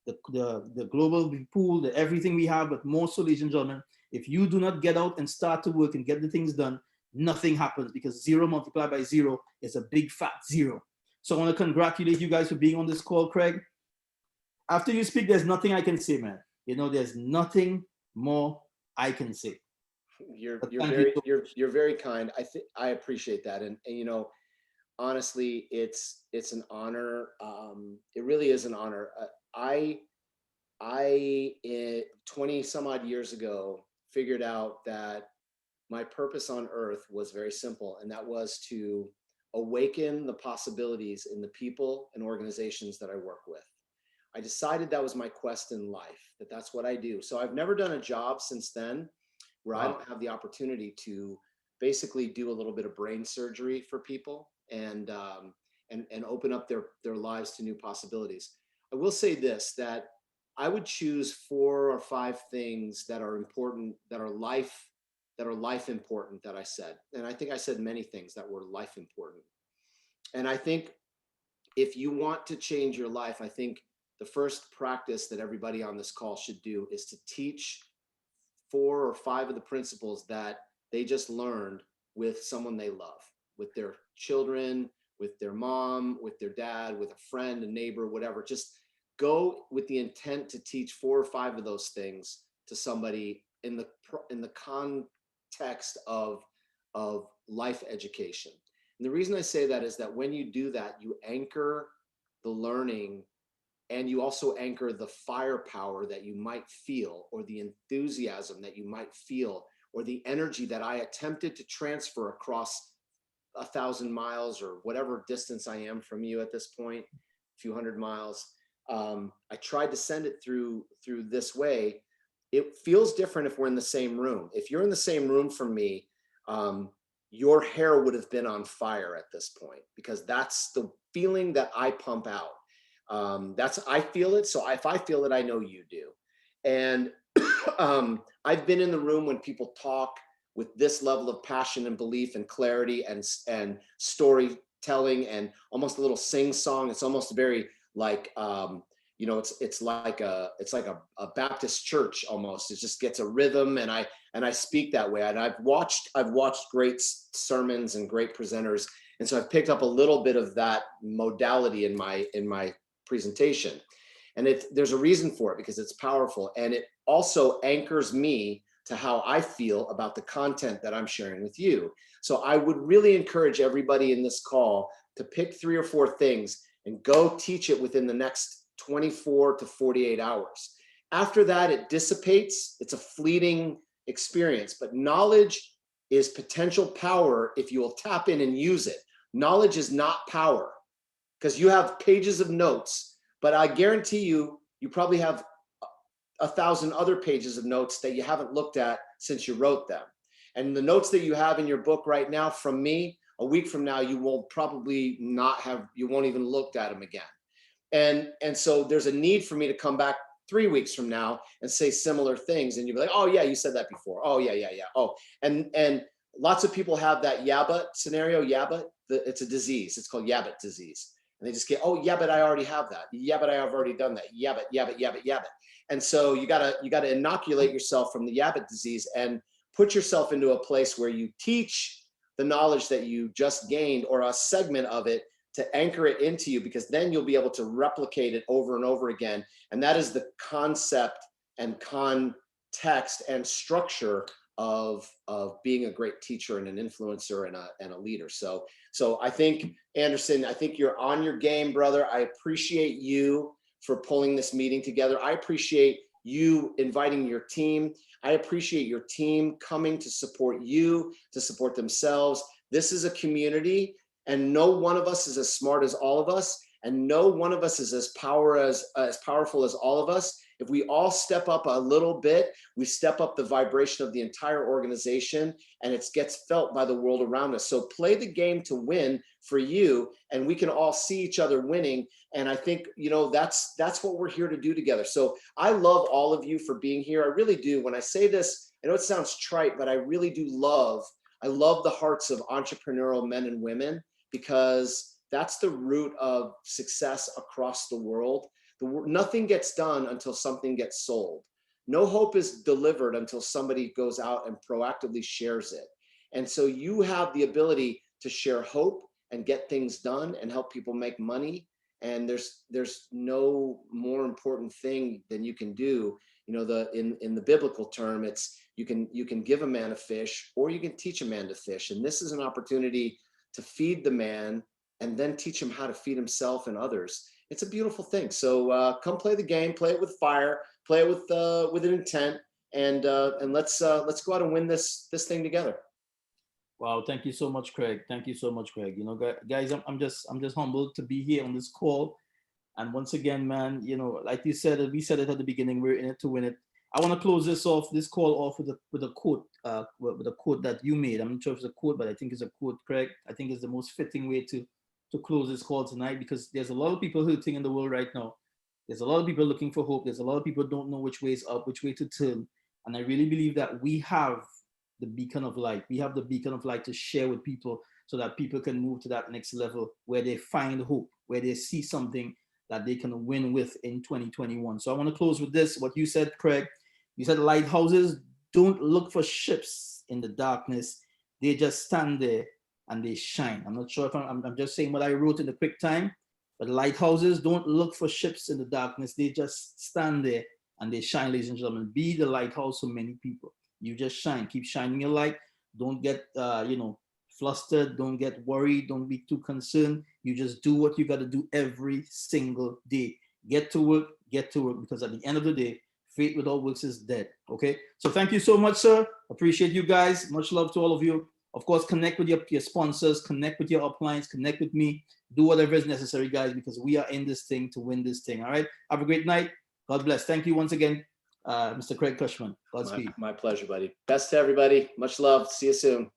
the global pool, everything we have, but more so, ladies and gentlemen, if you do not get out and start to work and get the things done, nothing happens, because 0 multiplied by 0 is a big fat 0. So I want to congratulate you guys for being on this call, Craig. After you speak, there's nothing I can say, man. There's nothing more I can say. You're very kind. I appreciate that, and honestly, it's an honor. It really is an honor. I 20 some odd years ago figured out that my purpose on earth was very simple, and that was to awaken the possibilities in the people and organizations that I work with. I decided that was my quest in life, that's what I do. So I've never done a job since then where I don't have the opportunity to basically do a little bit of brain surgery for people and open up their lives to new possibilities. I will say this, that I would choose 4 or 5 things that are important, that are life important, that I said. And I think I said many things that were life important. And I think if you want to change your life, I think the first practice that everybody on this call should do is to teach 4 or 5 of the principles that they just learned with someone they love, with their children, with their mom, with their dad, with a friend, a neighbor, whatever. Just go with the intent to teach 4 or 5 of those things to somebody in the context of life education. And the reason I say that is that when you do that, you anchor the learning, and you also anchor the firepower that you might feel, or the enthusiasm that you might feel, or the energy that I attempted to transfer across 1,000 miles or whatever distance I am from you at this point, a few hundred miles. I tried to send it through this way. It feels different if we're in the same room. If you're in the same room from me, your hair would have been on fire at this point, because that's the feeling that I pump out. I feel it. So if I feel it, I know you do. And I've been in the room when people talk with this level of passion and belief and clarity and storytelling and almost a little sing song. It's almost very like, it's like a Baptist church almost. It just gets a rhythm, and I speak that way. And I've watched great sermons and great presenters, and so I've picked up a little bit of that modality in my presentation. And there's a reason for it, because it's powerful, and it also anchors me to how I feel about the content that I'm sharing with you. So I would really encourage everybody in this call to pick 3 or 4 things and go teach it within the next 24 to 48 hours. After that, it dissipates. It's a fleeting experience, but knowledge is potential power if you will tap in and use it. Knowledge is not power, because you have pages of notes, but I guarantee you, you probably have 1,000 other pages of notes that you haven't looked at since you wrote them. And the notes that you have in your book right now from me, a week from now, you will probably not have, you won't even looked at them again. And so there's a need for me to come back 3 weeks from now and say similar things. And you'll be like, oh yeah, you said that before. Oh yeah. Oh, and lots of people have that Yabba scenario. Yabba, it's a disease. It's called Yabba disease. And they just get, oh yeah, but I already have that. Yeah, but I have already done that. Yabba. And so you gotta inoculate yourself from the Yabba disease and put yourself into a place where you teach the knowledge that you just gained, or a segment of it, to anchor it into you, because then you'll be able to replicate it over and over again. And that is the concept and context and structure of being a great teacher and an influencer and a leader. So I think, Anderson, I think you're on your game, brother. I appreciate you for pulling this meeting together. I appreciate you inviting your team. I appreciate your team coming to support you, to support themselves. This is a community, and no one of us is as smart as all of us, and no one of us is as powerful as all of us. If we all step up a little bit, we step up the vibration of the entire organization, and it gets felt by the world around us. So play the game to win for you, and we can all see each other winning. And I think, you know, that's what we're here to do together. So I love all of you for being here. I really do. When I say this, I know it sounds trite, but I really do I love the hearts of entrepreneurial men and women, because that's the root of success across the world. Nothing gets done until something gets sold. No hope is delivered until somebody goes out and proactively shares it. And so you have the ability to share hope and get things done and help people make money. And there's no more important thing than you can do. You know, in the biblical term, it's you can give a man a fish, or you can teach a man to fish. And this is an opportunity to feed the man and then teach him how to feed himself and others. It's a beautiful thing. So come play the game, play it with fire, play it with an intent, and let's go out and win this thing together. Wow, thank you so much, Craig. Thank you so much, Craig. You know, guys, I'm just humbled to be here on this call. And once again, man, you know, like you said, we said it at the beginning, we're in it to win it. I want to close this call off with a quote, with a quote that you made. I'm not sure if it's a quote, but I think it's a quote, Craig. I think it's the most fitting way to close this call tonight, because there's a lot of people hurting in the world right now. There's a lot of people looking for hope. There's a lot of people don't know which way is up, which way to turn. And I really believe that we have the beacon of light. We have the beacon of light to share with people, so that people can move to that next level where they find hope, where they see something that they can win with in 2021. So I want to close with this, what you said, Craig. You said lighthouses don't look for ships in the darkness. They just stand there and they shine. I'm not sure if I'm just saying what I wrote in the quick time, but lighthouses don't look for ships in the darkness. They just stand there and they shine, ladies and gentlemen. Be the lighthouse for many people. You just shine. Keep shining your light. Don't get, flustered. Don't get worried. Don't be too concerned. You just do what you got to do every single day. Get to work, because at the end of the day, faith without works is dead. Okay. So thank you so much, sir. Appreciate you guys. Much love to all of you. Of course, connect with your sponsors, connect with your uplines, connect with me. Do whatever is necessary, guys, because we are in this thing to win this thing. All right. Have a great night. God bless. Thank you once again, Mr. Craig Cushman. Godspeed. My pleasure, buddy. Best to everybody. Much love. See you soon.